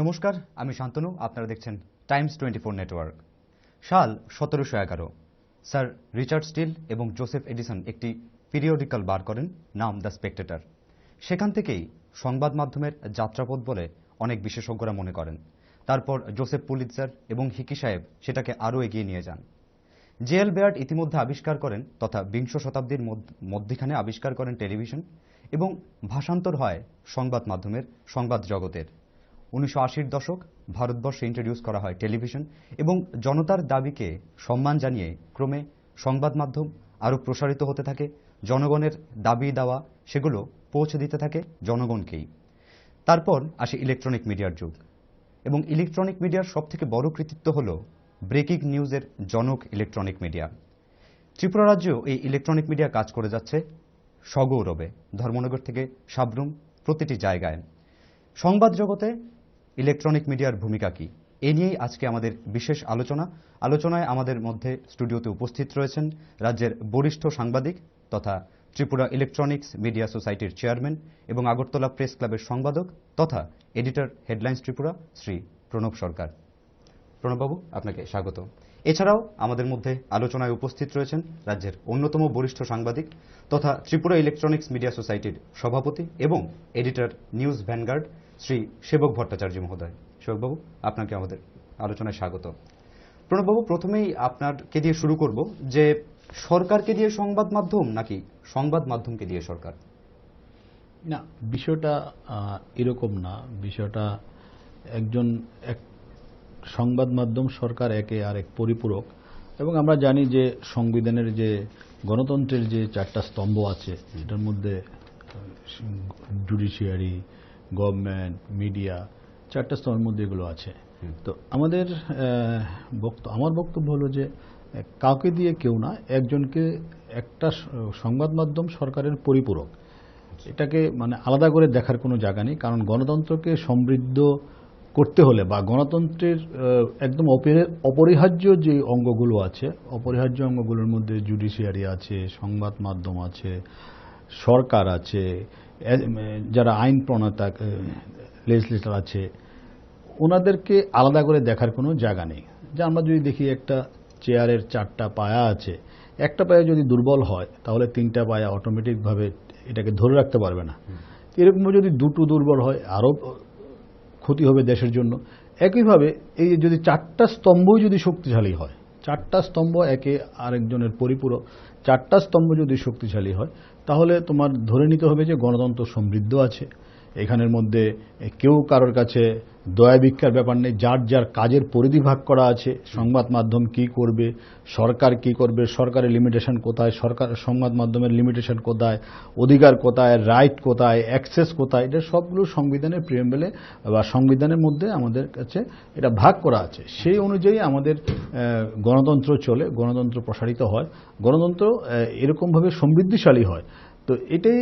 নমস্কার, আমি শান্তনু। আপনারা দেখছেন টাইমস 24 নেটওয়ার্ক। সাল 1711, স্যার রিচার্ড স্টিল এবং জোসেফ এডিসন একটি পিরিয়ডিক্যাল বার করেন, নাম দ্য স্পেকটেটর। সেখান থেকেই সংবাদ মাধ্যমের যাত্রাপথ বলে অনেক বিশেষজ্ঞরা মনে করেন। তারপর জোসেফ পুলিৎজার এবং হিকি সাহেব সেটাকে আরও এগিয়ে নিয়ে যান। জেএল বেয়ার্ড ইতিমধ্যে আবিষ্কার করেন তথা বিংশ শতাব্দীর মধ্যখানে আবিষ্কার করেন টেলিভিশন, এবং ভাষান্তর হয় সংবাদ মাধ্যমের সংবাদ জগতের। 1980-র দশক ভারতবর্ষে ইন্ট্রোডিউস করা হয় টেলিভিশন, এবং জনতার দাবিকে সম্মান জানিয়ে ক্রমে সংবাদ মাধ্যম আরও প্রসারিত হতে থাকে। জনগণের দাবি দাওয়া সেগুলো পৌঁছে দিতে থাকে জনগণকেই। তারপর আসে ইলেকট্রনিক মিডিয়ার যুগ, এবং ইলেকট্রনিক মিডিয়ার সবথেকে বড় কৃতিত্ব হল ব্রেকিং নিউজের জনক ইলেকট্রনিক মিডিয়া। ত্রিপুরা রাজ্যেও এই ইলেকট্রনিক মিডিয়া কাজ করে যাচ্ছে সগৌরবে, ধর্মনগর থেকে সাবরুম, প্রতিটি জায়গায়। সংবাদ জগতে ইলেকট্রনিক মিডিয়ার ভূমিকা কি, এ নিয়েই আজকে আমাদের বিশেষ আলোচনায় আমাদের মধ্যে স্টুডিওতে উপস্থিত রয়েছেন রাজ্যের বরিষ্ঠ সাংবাদিক তথা ত্রিপুরা ইলেকট্রনিক্স মিডিয়া সোসাইটির চেয়ারম্যান এবং আগরতলা প্রেস ক্লাবের সম্পাদক তথা এডিটর হেডলাইন্স ত্রিপুরা শ্রী প্রণব সরকার। প্রণববাবু, আপনাকে স্বাগত। এছাড়াও আমাদের মধ্যে আলোচনায় উপস্থিত রয়েছেন রাজ্যের অন্যতম বরিষ্ঠ সাংবাদিক তথা ত্রিপুরা ইলেকট্রনিক্স মিডিয়া সোসাইটির সভাপতি এবং এডিটর নিউজ ভ্যানগার্ড শ্রী সেবক ভট্টাচার্য মহোদয়। সেবকবাবু, আপনাকে আমাদের আলোচনায় স্বাগত। প্রণববাবু, প্রথমেই আপনাকে দিয়ে শুরু করব যে সরকারকে দিয়ে সংবাদ মাধ্যম নাকি সংবাদ মাধ্যমকে দিয়ে সরকার? না, বিষয়টা এরকম না। বিষয়টা এক সংবাদ মাধ্যম সরকার একে আর এক পরিপূরক। এবং আমরা জানি যে সংবিধানের যে গণতন্ত্রের যে চারটা স্তম্ভ আছে, এটার মধ্যে জুডিশিয়ারি, গভর্নমেন্ট, মিডিয়া, চারটা স্তম্ভের মধ্যে এগুলো আছে। তো আমার বক্তব্য হলো যে কাউকে দিয়ে কেউ না, একটা সংবাদ মাধ্যম সরকারের পরিপূরক। এটাকে আলাদা করে দেখার কোনো জায়গা নেই। কারণ গণতন্ত্রকে সমৃদ্ধ করতে হলে বা গণতন্ত্রের একদম অপরিহার্য যে অঙ্গগুলো আছে, অপরিহার্য অঙ্গগুলোর মধ্যে জুডিশিয়ারি আছে, সংবাদ মাধ্যম আছে, সরকার আছে, যারা আইন প্রণেতা লেজিসলেটর আছে, ওনাদেরকে আলাদা করে দেখার কোনো জায়গা নেই। যে আমরা যদি দেখি একটা চেয়ারের চারটা পায়া আছে, একটা পায়া যদি দুর্বল হয় তাহলে তিনটা পায়া অটোমেটিকভাবে এটাকে ধরে রাখতে পারবে না। এরকম যদি দুটো দুর্বল হয় আরও ক্ষতি হবে দেশের জন্য। একইভাবে এই যদি চারটা স্তম্ভই যদি শক্তিশালী হয়, চারটা স্তম্ভ একে আরেকজনের পরিপূরক, চারটা স্তম্ভ যদি শক্তিশালী হয় তাহলে তোমার ধরে নিতে হবে যে গণতন্ত্র সমৃদ্ধ আছে। এখানের মধ্যে কেউ কারোর কাছে দয়া ভিক্ষার ব্যাপার নেই। যার যার কাজের পরিধি ভাগ করা আছে। সংবাদ মাধ্যম কি করবে, সরকার কি করবে, সরকারের লিমিটেশন কোথায়, সংবাদ মাধ্যমের লিমিটেশন কোথায়, অধিকার কোথায়, রাইট কোথায়, অ্যাক্সেস কোথায়, এটা সবগুলো সংবিধানের প্রিএম্বলে বা সংবিধানের মধ্যে আমাদের কাছে এটা ভাগ করা আছে। সেই অনুযায়ী আমাদের গণতন্ত্র চলে, গণতন্ত্র প্রসারিত হয়, গণতন্ত্র এরকমভাবে সমৃদ্ধিশালী হয়। তো এটাই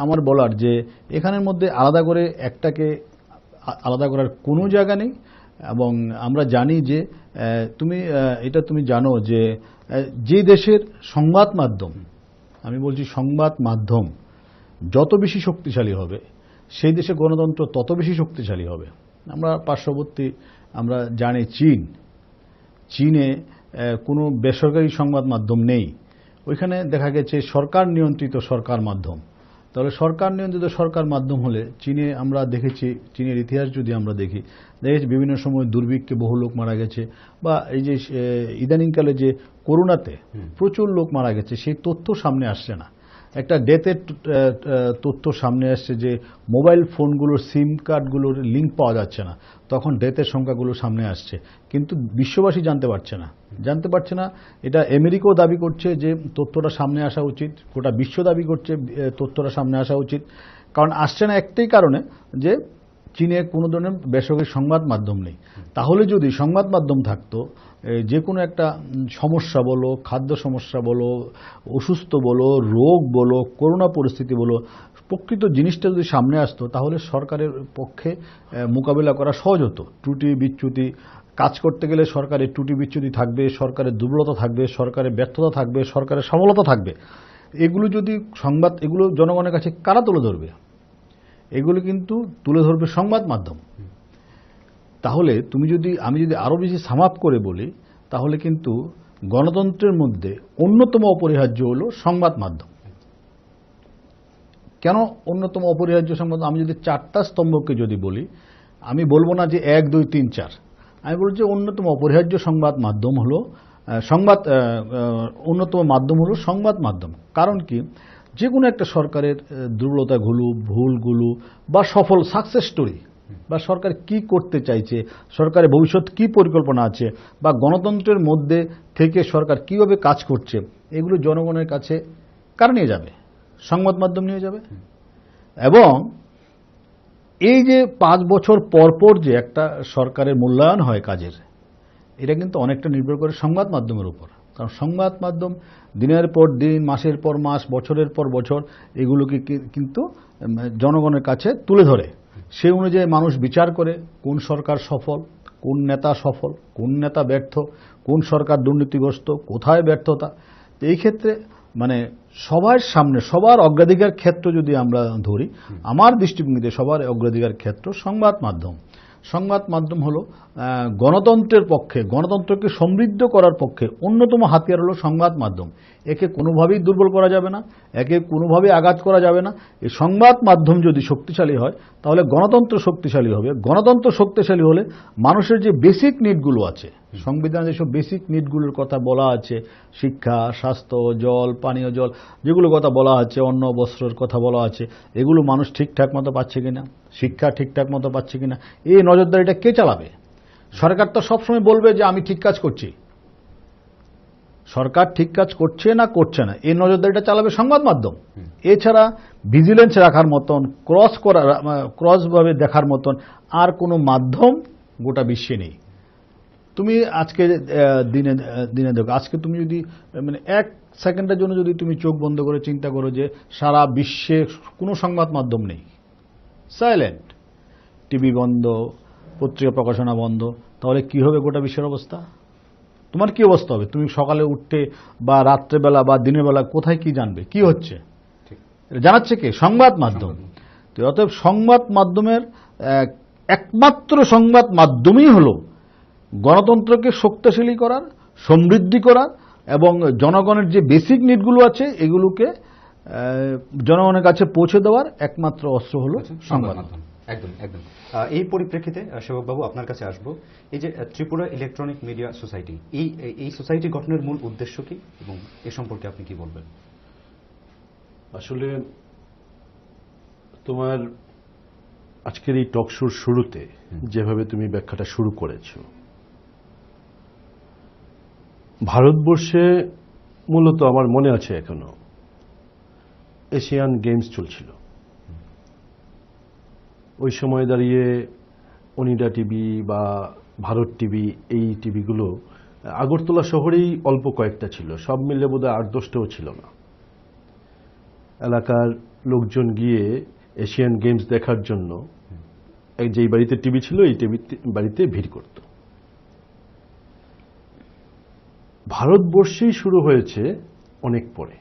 আমার বলার যে এখানের মধ্যে আলাদা করে একটাকে আলাদা করার কোনো জায়গা নেই। এবং আমরা জানি যে তুমি জানো যে যে দেশের সংবাদ মাধ্যম, আমি বলছি সংবাদ মাধ্যম যত বেশি শক্তিশালী হবে সেই দেশে গণতন্ত্র তত বেশি শক্তিশালী হবে। আমরা পার্শ্ববর্তী আমরা জানি চীনে কোনো বেসরকারি সংবাদ মাধ্যম নেই। ওইখানে দেখা গেছে সরকার নিয়ন্ত্রিত সরকার মাধ্যম। তাহলে সরকার নিয়ন্ত্রিত সরকার মাধ্যম হলে চীনে আমরা দেখেছি, চীনের ইতিহাস যদি আমরা দেখেছি বিভিন্ন সময় দুর্ভিক্ষে বহু লোক মারা গেছে, বা এই যে ইদানিংকালে যে করোনাতে প্রচুর লোক মারা গেছে, সেই তথ্য সামনে আসছে না। একটা ডেথের তথ্য সামনে আসছে যে মোবাইল ফোনগুলোর সিম কার্ডগুলোর লিঙ্ক পাওয়া যাচ্ছে না, তখন ডেথের সংখ্যাগুলো সামনে আসছে, কিন্তু বিশ্ববাসী জানতে পারছে না। এটা আমেরিকাও দাবি করছে যে তথ্যটা সামনে আসা উচিত, গোটা বিশ্ব দাবি করছে তথ্যটা সামনে আসা উচিত। কারণ আসছে না একটাই কারণে, যে চীনে কোনো ধরনের বেসরকারি সংবাদ মাধ্যম নেই। তাহলে যদি সংবাদ মাধ্যম থাকতো, যে কোনো একটা সমস্যা বলো, খাদ্য সমস্যা বলো, অসুস্থ বলো, রোগ বলো, করোনা পরিস্থিতি বলো, প্রকৃত জিনিসটা যদি সামনে আসতো তাহলে সরকারের পক্ষে মোকাবিলা করা সহজ হতো। ত্রুটি বিচ্যুতি কাজ করতে গেলে সরকারের ত্রুটি বিচ্যুতি থাকবে, সরকারের দুর্বলতা থাকবে, সরকারের ব্যর্থতা থাকবে, সরকারের সফলতা থাকবে। এগুলো যদি এগুলো জনগণের কাছে কারা তুলে ধরবে? এগুলো কিন্তু তুলে ধরবে সংবাদ মাধ্যম। তাহলে আমি যদি আরো বেশি সামাপ করে বলি, তাহলে কিন্তু গণতন্ত্রের মধ্যে অন্যতম অপরিহার্য হলো সংবাদ মাধ্যম। কেন অন্যতম অপরিহার্য সংবাদ? আমি যদি 4টা স্তম্ভকে যদি বলি, আমি বলবো না যে 1, 2, 3, 4, আমি বলছি যে অন্যতম অপরিহার্য সংবাদ মাধ্যম হলো অন্যতম মাধ্যম হলো সংবাদ মাধ্যম। কারণ কি, যে কোনো একটা সরকারের দুর্বলতাগুলো, ভুলগুলো বা সফল সাকসেস স্টোরি, বা সরকার কি করতে চাইছে, সরকারের ভবিষ্যৎ কি পরিকল্পনা আছে, বা গণতন্ত্রের মধ্যে থেকে সরকার কিভাবে কাজ করছে, এগুলো জনগণের কাছে কারা নিয়ে যাবে? সংবাদ মাধ্যম নিয়ে যাবে। এবং এই যে 5 বছর পর পর যে একটা সরকারের মূল্যায়ন হয় কাজের, এটা কিন্তু অনেকটা নির্ভর করে সংবাদ মাধ্যমের উপর। কারণ সংবাদ মাধ্যম দিনের পর দিন, মাসের পর মাস, বছরের পর বছর এগুলোকে কিন্তু জনগণের কাছে তুলে ধরে। সেই অনুযায়ী মানুষ বিচার করে কোন সরকার সফল, কোন নেতা সফল, কোন নেতা ব্যর্থ, কোন সরকার দুর্নীতিগ্রস্ত, কোথায় ব্যর্থতা। তো এই ক্ষেত্রে মানে সবার সামনে, সবার অগ্রাধিকার ক্ষেত্র যদি আমরা ধরি, আমার দৃষ্টিভঙ্গিতে সবার অগ্রাধিকার ক্ষেত্র সংবাদ মাধ্যম। সংবাদ মাধ্যম হলো গণতন্ত্রের পক্ষে, গণতন্ত্রকে সমৃদ্ধ করার পক্ষে অন্যতম হাতিয়ার হলো সংবাদ মাধ্যম। একে কোনোভাবেই দুর্বল করা যাবে না, একে কোনোভাবেই আঘাত করা যাবে না। এই সংবাদ মাধ্যম যদি শক্তিশালী হয়, তাহলে গণতন্ত্র শক্তিশালী হবে। গণতন্ত্র শক্তিশালী হলে মানুষের যে বেসিক নিডগুলো আছে, সংবিধানে যেসব বেসিক নিডগুলোর কথা বলা আছে, শিক্ষা, স্বাস্থ্য, জল, পানীয় জল, যেগুলো কথা বলা আছে, অন্ন বস্ত্রের কথা বলা আছে, এগুলো মানুষ ঠিকঠাক মতো পাচ্ছে কিনা, শিক্ষা ঠিকঠাক মতো পাচ্ছে কিনা, এই নজরদারিটা কে চালাবে? সরকার তো সবসময় বলবে যে আমি ঠিক কাজ করছি। সরকার ঠিক কাজ করছে না করছে না, এই নজরদারিটা চালাবে সংবাদ মাধ্যম। এছাড়া ভিজিলেন্স রাখার মতন, ক্রস ভাবে দেখার মতন আর কোনো মাধ্যম গোটা বিশ্বে নেই। তুমি আজকে দিনে দেখো, আজকে তুমি যদি মানে 1 সেকেন্ডের জন্য যদি তুমি চোখ বন্ধ করে চিন্তা করো যে সারা বিশ্বে কোনো সংবাদ মাধ্যম নেই, সাইলেন্ট, টিভি বন্ধ, পত্রিকা প্রকাশনা বন্ধ, তাহলে কি হবে গোটা বিশ্বের অবস্থা? তোমার কি অবস্থা হবে? তুমি সকালে উঠতে বা রাত্রেবেলা বা দিনের বেলা কোথায় কি জানবে, কি হচ্ছে? জানাচ্ছে কে? সংবাদ মাধ্যম। তো অতএব সংবাদ মাধ্যমের একমাত্র সংবাদ মাধ্যমই হলো গণতন্ত্রকে শক্তিশালী করার, সমৃদ্ধি করার এবং জনগণের যে বেসিক নিডগুলো আছে এগুলোকে জনগণের কাছে পৌঁছে দেওয়ার একমাত্র অস্ত্র হলো সংবাদ মাধ্যম। একদম একদম। এই পরিপ্রেক্ষিতে সেবকবাবু আপনার কাছে আসব। এই যে ত্রিপুরা ইলেকট্রনিক মিডিয়া সোসাইটি, এই সোসাইটি গঠনের মূল উদ্দেশ্য কি এবং এ সম্পর্কে আপনি কি বলবেন? আসলে তোমার আজকের এই টক শোর শুরুতে যেভাবে তুমি ব্যাখ্যাটা শুরু করেছো, ভারতবর্ষে মূলত আমার মনে আছে এখনো এশিয়ান গেমস চলছিল। ওই সময় দাঁড়িয়ে অনিডা টিভি বা ভারত টিভি, এই টিভিগুলো আগরতলা শহরেই অল্প কয়েকটা ছিল, সব মিলে বোধহয় 8-10টাও ছিল না। এলাকার লোকজন গিয়ে এশিয়ান গেমস দেখার জন্য যেই বাড়িতে টিভি ছিল এই টিভি বাড়িতে ভিড় করত। ভারতবর্ষেই শুরু হয়েছে অনেক পরে।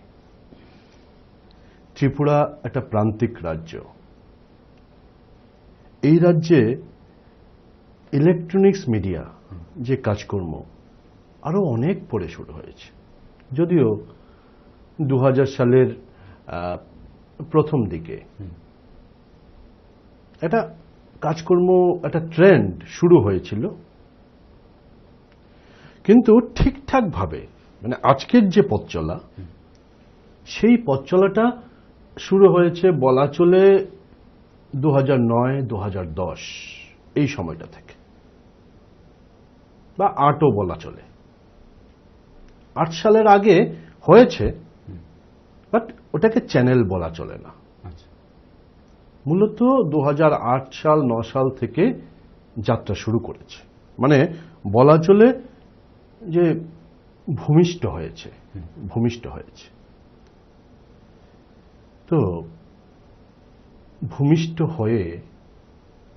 ত্রিপুরা একটা প্রান্তিক রাজ্য। এই রাজ্যে ইলেকট্রনিক্স মিডিয়া যে কাজকর্ম আরো অনেক পরে শুরু হয়েছে, যদিও 2000 সালের প্রথম দিকে এটা কাজকর্ম, একটা ট্রেন্ড শুরু হয়েছিল। কিন্তু ঠিকঠাক ভাবে মানে আজকের যে পথ চলা, সেই পথ চলাটা শুরু হয়েছে বলা চলে 2009-2010 এই সময়টা থেকে, বা 8ও বলা চলে। 8 সালের আগে হয়েছে, বাট ওটাকে চ্যানেল বলা চলে না। মূলত 2008 সাল 9 সাল থেকে যাত্রা শুরু করেছে, মানে বলা চলে যে ভূমিষ্ঠ হয়েছে। তো ভূমিষ্ঠ হয়ে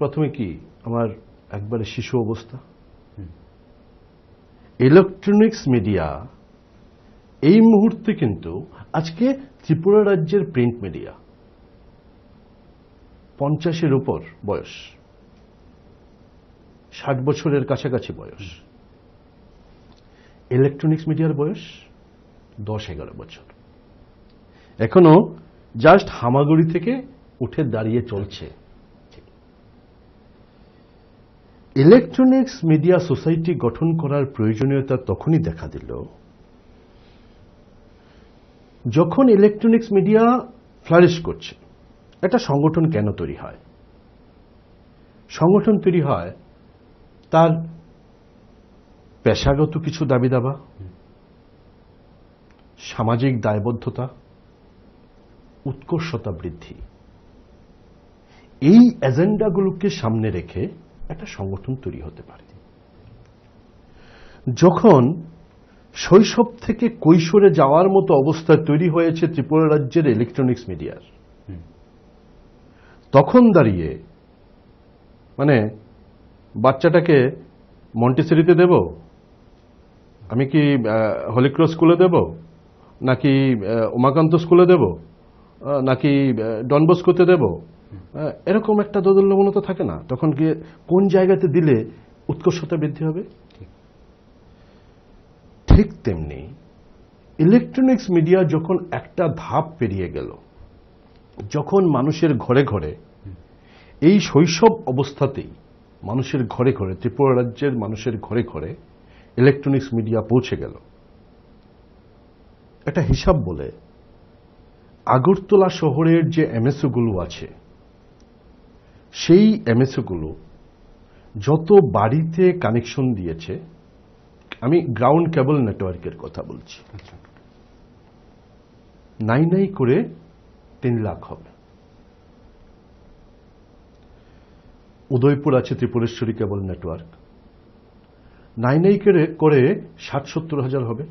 প্রথমে কি আমার একবারে শিশু অবস্থা। ইলেকট্রনিক্স মিডিয়া এই মুহূর্তে কিন্তু আজকে ত্রিপুরা রাজ্যের প্রিন্ট মিডিয়া 50-এর উপর বয়স। 60 বছরের কাছাকাছি বয়স, ইলেকট্রনিক্স মিডিয়ার বয়স 10-11 বছর, এখনো জাস্ট হামাগুড়ি থেকে উঠে দাঁড়িয়ে চলছে। ইলেকট্রনিক্স মিডিয়া সোসাইটি গঠন করার প্রয়োজনীয়তা তখনই দেখা দিল যখন ইলেকট্রনিক্স মিডিয়া ফ্লারিশ করছে। একটা সংগঠন কেন তৈরি হয়? সংগঠন তৈরি হয় তার পেশাগত কিছু দাবি দাবা, সামাজিক দায়বদ্ধতা, উৎকর্ষতা বৃদ্ধি, এই এজেন্ডাগুলোকে সামনে রেখে একটা সংগঠন তৈরি হতে পারে। যখন শৈশব থেকে কৈশোরে যাওয়ার মতো অবস্থা তৈরি হয়েছে ত্রিপুরা রাজ্যের ইলেকট্রনিক্স মিডিয়ার, তখন দাঁড়িয়ে মানে বাচ্চাটাকে মন্টেসরিতে দেব, আমি কি হলিক্রস স্কুলে দেব, নাকি উমাকান্ত স্কুলে দেব, নাকি ডন বস্কোতে দেব, এরকম একটা দোদুল্যমনতা থাকে না? তখন গিয়ে কোন জায়গাতে দিলে উৎকর্ষতা বৃদ্ধি হবে? ঠিক তেমনি ইলেকট্রনিক্স মিডিয়া যখন একটা ধাপ পেরিয়ে গেল, যখন মানুষের ঘরে ঘরে, এই শৈশব অবস্থাতেই মানুষের ঘরে ঘরে, ত্রিপুরা রাজ্যের মানুষের ঘরে ঘরে ইলেকট্রনিক্স মিডিয়া পৌঁছে গেল, একটা হিসাব বলে আগরতলা শহরের যে এমএসও গুলো আছে, সেই এমএসও গুলো যত বাড়িতে কানেকশন দিয়েছে, আমি গ্রাউন্ড কেবল নেটওয়ার্কের কথা বলছি, নাই করে 3 লাখ হবে। উদয়পুর আছে ত্রিপুরেশ্বরী কেবল নেটওয়ার্ক, নাই করে 60-70 হাজার হবে।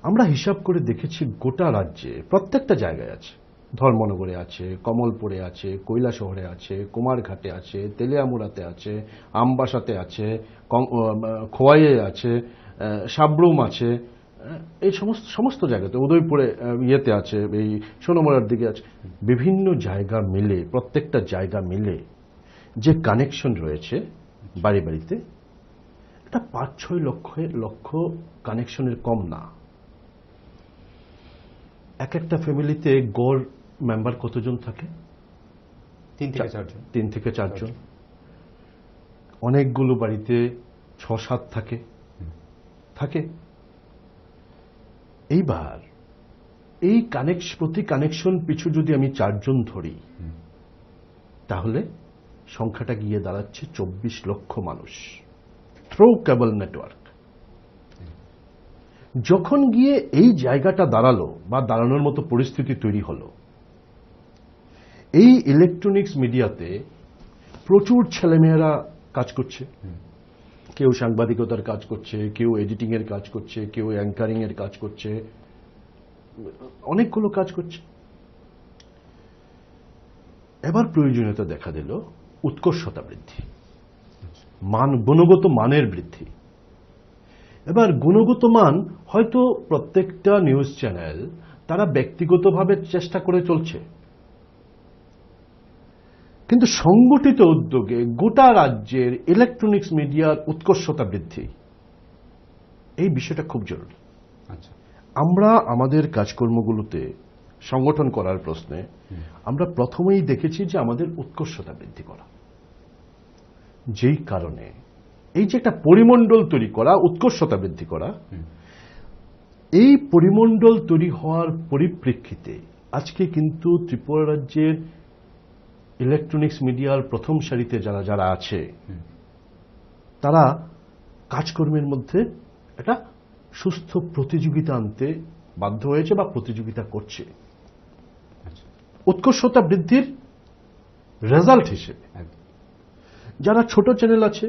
আমরা হিসাব করে দেখেছি গোটা রাজ্যে প্রত্যেকটা জায়গায় আছে, ধর্মনগরে আছে, কমলপুরে আছে, কৈলাসহরে আছে, কুমারঘাটে আছে, তেলিয়ামুড়াতে আছে, আমবাসাতে আছে, খোয়াইয়ে আছে, সাবরুম আছে, এই সমস্ত জায়গাতে, উদয়পুরে ইয়েতে আছে, এই সোনামুড়ার দিকে আছে, বিভিন্ন জায়গা মিলে, প্রত্যেকটা জায়গা মিলে যে কানেকশন রয়েছে বাড়ি বাড়িতে, এটা 5-6 লক্ষ কানেকশনের কম না। একটা ফ্যামিলিতে গড় মেম্বার কতজন থাকে? 3 থেকে 4 জন। অনেকগুলো বাড়িতে 6-7 থাকে। এইবার এই প্রতি কানেকশন পিছু যদি আমি 4 জন ধরি, তাহলে সংখ্যাটা গিয়ে দাঁড়াচ্ছে 24 লক্ষ মানুষ থ্রু কেবল নেটওয়ার্ক। যখন গিয়ে এই জায়গাটা দাঁড়ালো বা দাঁড়ানোর মতো পরিস্থিতি তৈরি হলো, এই ইলেকট্রনিক্স মিডিয়াতে প্রচুর ছেলেমেয়েরা কাজ করছে। কেউ সাংবাদিকতার কাজ করছে, কেউ এডিটিং এর কাজ করছে, কেউ অ্যাঙ্কারিং এর কাজ করছে, অনেকগুলো কাজ করছে। এবার প্রয়োজনীয়তা দেখা দিল উৎকর্ষতা বৃদ্ধি, গুণগত মানের বৃদ্ধি। এবার গুণগত মান হয়তো প্রত্যেকটা নিউজ চ্যানেল তারা ব্যক্তিগতভাবে চেষ্টা করে চলছে, কিন্তু সংগঠিত উদ্যোগে গোটা রাজ্যের ইলেকট্রনিক্স মিডিয়ার উৎকর্ষতা বৃদ্ধি, এই বিষয়টা খুব জরুরি। আমরা আমাদের কাজকর্মগুলোতে সংগঠন করার প্রশ্নে আমরা প্রথমেই দেখেছি যে আমাদের উৎকর্ষতা বৃদ্ধি করা, যেই কারণে এই যে একটা পরিমণ্ডল তৈরি করা, উৎকর্ষতা বৃদ্ধি করা, এই পরিমণ্ডল তৈরি হওয়ার পরিপ্রেক্ষিতে আজকে কিন্তু ত্রিপুরা রাজ্যের ইলেকট্রনিক্স মিডিয়ার প্রথম সারিতে যারা আছে, তারা কাজকর্মের মধ্যে একটা সুস্থ প্রতিযোগিতা আনতে বাধ্য হয়েছে বা প্রতিযোগিতা করছে। উৎকর্ষতা বৃদ্ধির রেজাল্ট হিসেবে যারা ছোট চ্যানেল আছে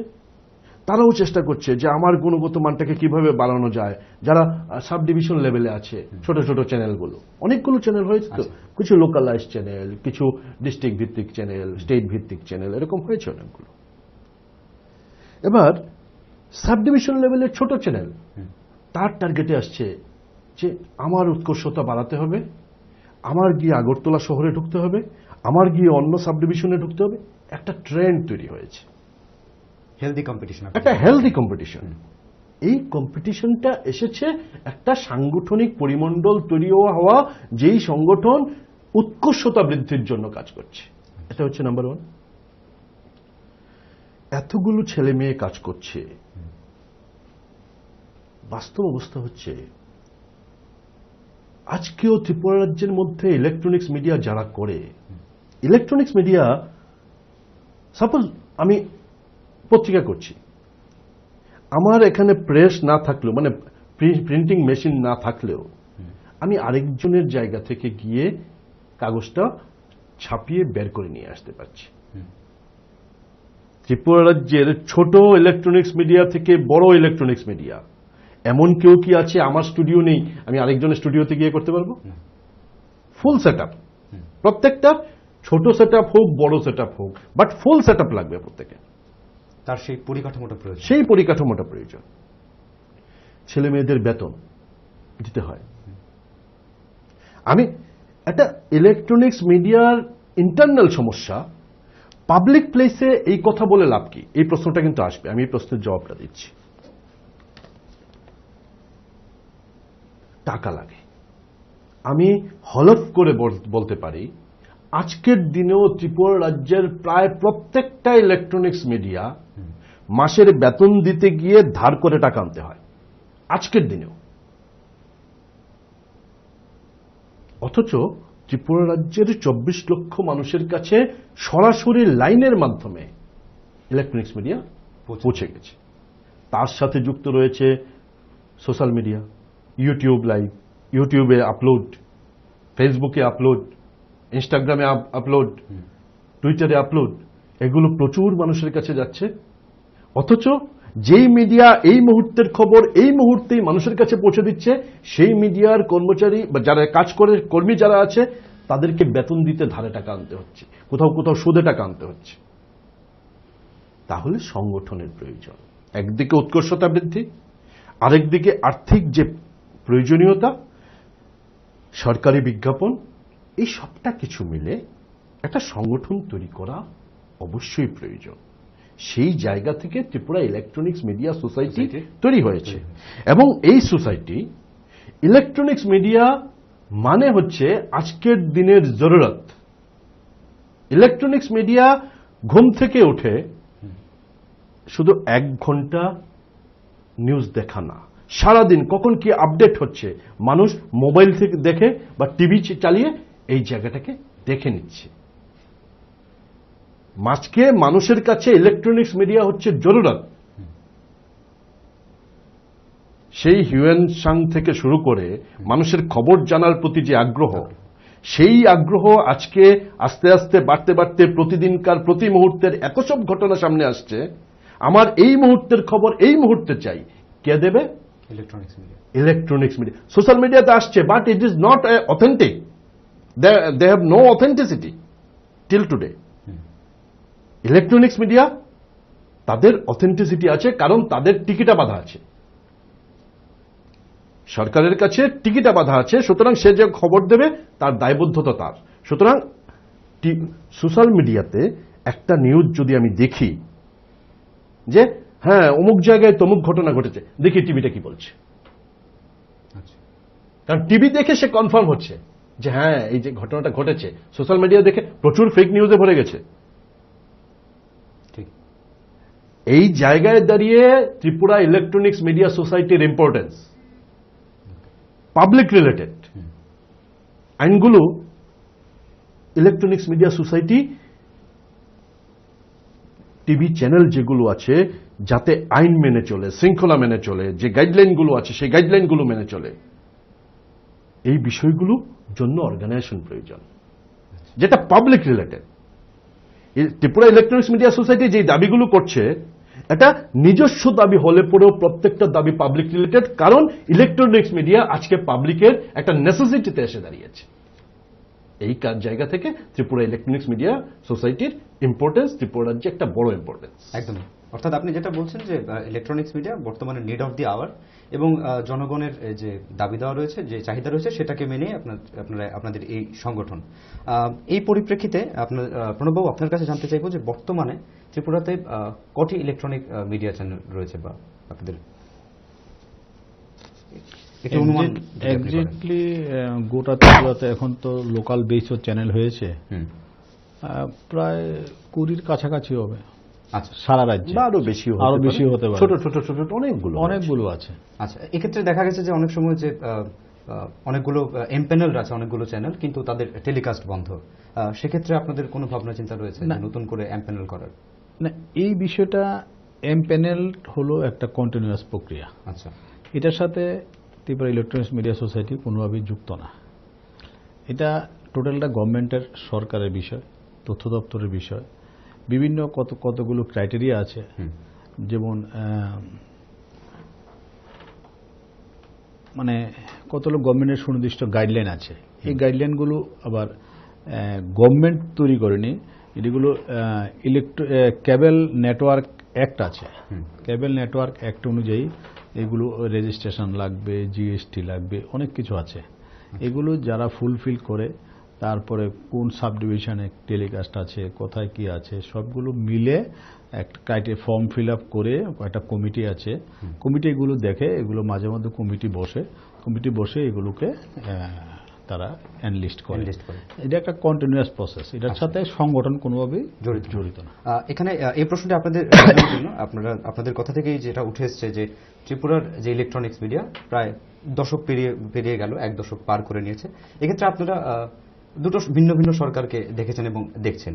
তারাও চেষ্টা করছে যে আমার গুণগত মানটাকে কিভাবে বাড়ানো যায়। যারা সাব ডিভিশন লেভেলে আছে, ছোট ছোট চ্যানেলগুলো, অনেকগুলো চ্যানেল হয়েছে তো, কিছু লোকালাইজ চ্যানেল, কিছু ডিস্ট্রিক্ট ভিত্তিক চ্যানেল, স্টেট ভিত্তিক চ্যানেল, এরকম হয়েছে অনেকগুলো। এবার সাব ডিভিশন লেভেলের ছোট চ্যানেল তার টার্গেটে আসছে যে আমার উৎকর্ষতা বাড়াতে হবে, আমার গিয়ে আগরতলা শহরে ঢুকতে হবে, আমার গিয়ে অন্য সাব ডিভিশনে ঢুকতে হবে। একটা ট্রেন্ড তৈরি হয়েছে। হেলদি কম্পিটিশন, একটা হেলদি কম্পিটিশন। এই কম্পিটিশনটা এসেছে একটা সাংগঠনিক পরিমণ্ডল তৈরি হওয়া, যেই সংগঠন উৎকর্ষতা বৃদ্ধির জন্য কাজ করছে। এটা হচ্ছে নাম্বার ওয়ান। এতগুলো ছেলে মেয়ে কাজ করছে, বাস্তব অবস্থা হচ্ছে আজকেও ত্রিপুরা রাজ্যের মধ্যে ইলেকট্রনিক্স মিডিয়া যারা করে, ইলেকট্রনিক্স মিডিয়া, সাপোজ আমি পত্রিকা করছি, আমার এখানে প্রেস না থাকলেও, মানে প্রিন্টিং মেশিন না থাকলেও, আমি আরেকজনের জায়গা থেকে গিয়ে কাগজটা ছাপিয়ে বের করে নিয়ে আসতে পারছি। ত্রিপুরা রাজ্যের ছোট ইলেকট্রনিক্স মিডিয়া থেকে বড় ইলেকট্রনিক্স মিডিয়া, এমন কেউ কি আছে আমার স্টুডিও নেই আমি আরেকজনের স্টুডিওতে গিয়ে করতে পারবো? ফুল সেট আপ, প্রত্যেকটা ছোট সেট আপ হোক বড় সেট আপ হোক, বাট ফুল সেট আপ লাগবে প্রত্যেকে। তার সেই পরিকাঠামোটা প্রয়োজন, সেই পরিকাঠামোটা প্রয়োজন। ছেলে মেয়েদের বেতন দিতে হয়। আমি একটা ইলেকট্রনিক্স মিডিয়ার ইন্টারনাল সমস্যা, পাবলিক প্লেসে এই কথা বলে লাভ কি? এই প্রশ্নটা কিন্তু আসবে, আমি এই প্রশ্নের জবাবটা দিচ্ছি। টাকা লাগে। আমি হলফ করে বলতে পারি আজকের দিনেও ত্রিপুরা রাজ্যের প্রায় প্রত্যেকটা ইলেকট্রনিক্স মিডিয়া মাসের বেতন দিতে গিয়ে ধার করে টাকা আনতে হয় আজকের দিনেও। অথচ ত্রিপুরা রাজ্যের 24 লক্ষ মানুষের কাছে সরাসরি লাইনের মাধ্যমে ইলেকট্রনিক্স মিডিয়া পৌঁছে গেছে। তার সাথে যুক্ত রয়েছে সোশ্যাল মিডিয়া, ইউটিউব লাইভ, ইউটিউবে আপলোড, ফেসবুকে আপলোড, ইনস্টাগ্রামে আপলোড, টুইটারে আপলোড, এগুলো প্রচুর মানুষের কাছে যাচ্ছে। অথচ যেই মিডিয়া এই মুহূর্তের খবর এই মুহূর্তেই মানুষের কাছে পৌঁছে দিচ্ছে, সেই মিডিয়ার কর্মচারী বা যারা কাজ করে কর্মী যারা আছে তাদেরকে বেতন দিতে ধারে টাকা আনতে হচ্ছে, কোথাও কোথাও সুদে টাকা আনতে হচ্ছে। তাহলে সংগঠনের প্রয়োজন, একদিকে উৎকর্ষতা বৃদ্ধি, আরেকদিকে আর্থিক যে প্রয়োজনীয়তা, সরকারি বিজ্ঞাপন, এই সবটা কিছু মিলে একটা সংগঠন তৈরি করা অবশ্যই প্রয়োজন। সেই জায়গা থেকে ত্রিপুরা ইলেকট্রনিক্স মিডিয়া সোসাইটি তৈরি হয়েছে। এবং এই সোসাইটি ইলেকট্রনিক্স মিডিয়া মানে হচ্ছে আজকের দিনের জরুরত। ইলেকট্রনিক্স মিডিয়া ঘুম থেকে উঠে শুধু 1 ঘন্টা নিউজ দেখা না, সারাদিন কখন কি আপডেট হচ্ছে মানুষ মোবাইল থেকে দেখে বা টিভি চালিয়ে এই জায়গাটাকে দেখে নিচ্ছে। আজকে মানুষের কাছে ইলেকট্রনিক্স মিডিয়া হচ্ছে জরুরত। সেই হিউয়েন সাং থেকে শুরু করে মানুষের খবর জানার প্রতি যে আগ্রহ, সেই আগ্রহ আজকে আস্তে আস্তে বাড়তে বাড়তে প্রতিদিনকার প্রতি মুহূর্তের এত সব ঘটনা সামনে আসছে। আমার এই মুহূর্তের খবর এই মুহূর্তে চাই, কে দেবে? Electronics media. Electronics media. Social মিডিয়াতে আসছে, but it is not authentic, they have no authenticity till today. Electronics media তাদের অথেন্টিসিটি আছে, কারণ তাদের টিকিটা বাঁধা আছে, সরকারের কাছে টিকিটা বাঁধা আছে। সুতরাং সে যে খবর দেবে তার দায়বদ্ধতা তার। সুতরাং সোশ্যাল মিডিয়াতে একটা নিউজ যদি আমি দেখি যে হ্যাঁ অমুক জায়গায় তমুক ঘটনা ঘটেছে, দেখি টিভিটা কি বলছে। কারণ টিভি দেখে সে কনফার্ম হচ্ছে যে হ্যাঁ এই যে ঘটনাটা ঘটেছে। সোশ্যাল মিডিয়া দেখে প্রচুর ফেক নিউজে ভরে গেছে। এই জায়গায় দাঁড়িয়ে ত্রিপুরা ইলেকট্রনিক্স মিডিয়া সোসাইটির ইম্পর্টেন্স, পাবলিক রিলেটেড আইনগুলো electronics media society TV channel যেগুলো আছে যাতে আইন মেনে চলে, শৃঙ্খলা মেনে চলে, যে গাইডলাইনগুলো আছে সেই গাইডলাইনগুলো মেনে চলে, এই বিষয়গুলো জন্য অর্গানাইজেশন প্রয়োজন, যেটা public related. Tripura electronics media society যে দাবিগুলো করছে এটা নিজস্ব দাবি হলে পরেও প্রত্যেকটা দাবি পাবলিক রিলেটেড, কারণ ইলেকট্রনিক্স মিডিয়া আজকে পাবলিকের একটা নেসেসিটিতে এসে দাঁড়িয়েছে। এই জায়গা থেকে ত্রিপুরা ইলেকট্রনিক্স মিডিয়া সোসাইটির ইম্পর্টেন্স ত্রিপুরা রাজ্যে একটা বড় ইম্পর্টেন্স। একদম। অর্থাৎ আপনি যেটা বলছেন যে ইলেকট্রনিক্স মিডিয়া বর্তমানে নিড অফ দি আওয়ার এবং জনগণের যে দাবি দেওয়া রয়েছে, যে চাহিদা রয়েছে, সেটাকে মেনে আপনাদের এই সংগঠন। এই পরিপ্রেক্ষিতে প্রণববাবু, আপনার কাছে জানতে চাইবো যে বর্তমানে ত্রিপুরাতে কটি ইলেকট্রনিক মিডিয়া চ্যানেল রয়েছে বা আপনাদের একটু অনুমান যদি আপনি করেন। এক্স্যাক্টলি গোটা ত্রিপুরাতে এখন তো লোকাল বেসও চ্যানেল হয়েছে, প্রায় 20-র কাছাকাছি হবে। আচ্ছা, সারা রাজ্যে বা আরো বেশি হতে পারে, ছোট ছোট অনেকগুলো আছে। আচ্ছা, এক্ষেত্রে দেখা গেছে যে অনেক সময় যে অনেকগুলো এমপ্যানেল আছে, অনেকগুলো চ্যানেল, কিন্তু তাদের টেলিকাস্ট বন্ধ। সেক্ষেত্রে আপনাদের কোনো ভাবনা চিন্তা রয়েছে যে নতুন করে এমপ্যানেল করার? না, এই বিষয়টা এমপ্যানেল হলো একটা কন্টিনিউয়াস প্রক্রিয়া। আচ্ছা, এটার সাথে ত্রিপুরা ইলেকট্রনিক্স মিডিয়া সোসাইটি কোনোভাবেই যুক্ত না। এটা টোটালটা গভর্নমেন্টের, সরকারের বিষয়, তথ্য দপ্তরের বিষয়। বিভিন্ন কতগুলো ক্রাইটেরিয়া আছে, যেমন মানে কতগুলো গভর্নমেন্টের সুনির্দিষ্ট গাইডলাইন আছে। এই গাইডলাইনগুলো আবার গভর্নমেন্ট তৈরি করেনি, এগুলো কেবল নেটওয়ার্ক অ্যাক্ট আছে। কেবল নেটওয়ার্ক অ্যাক্ট অনুযায়ী এগুলো রেজিস্ট্রেশন লাগবে, জিএসটি লাগবে, অনেক কিছু আছে। এগুলো যারা ফুলফিল করে, তারপরে কোন সাব ডিভিশনে টেলিকাস্ট আছে, কোথায় কি আছে, সবগুলো মিলে একটা ক্রাইটেরিয়া ফর্ম ফিল আপ করে একটা কমিটি আছে। কমিটি এগুলো দেখে, এগুলো মাঝে মধ্যে কমিটি বসে এগুলোকে তারা এনলিস্ট করে। এটা একটা কন্টিনিউয়াস প্রসেস, এটার সাথে সংগঠন কোনোভাবেই জড়িত না। এখানে এই প্রশ্নটি আপনাদের জন্য আপনাদের কথা থেকেই যেটা উঠে এসছে যে ত্রিপুরার যে ইলেকট্রনিক্স মিডিয়া প্রায় দশক পেরিয়ে গেল, 1 দশক পার করে নিয়েছে। এক্ষেত্রে আপনারা দুটো ভিন্ন ভিন্ন সরকারকে দেখেছেন এবং দেখছেন।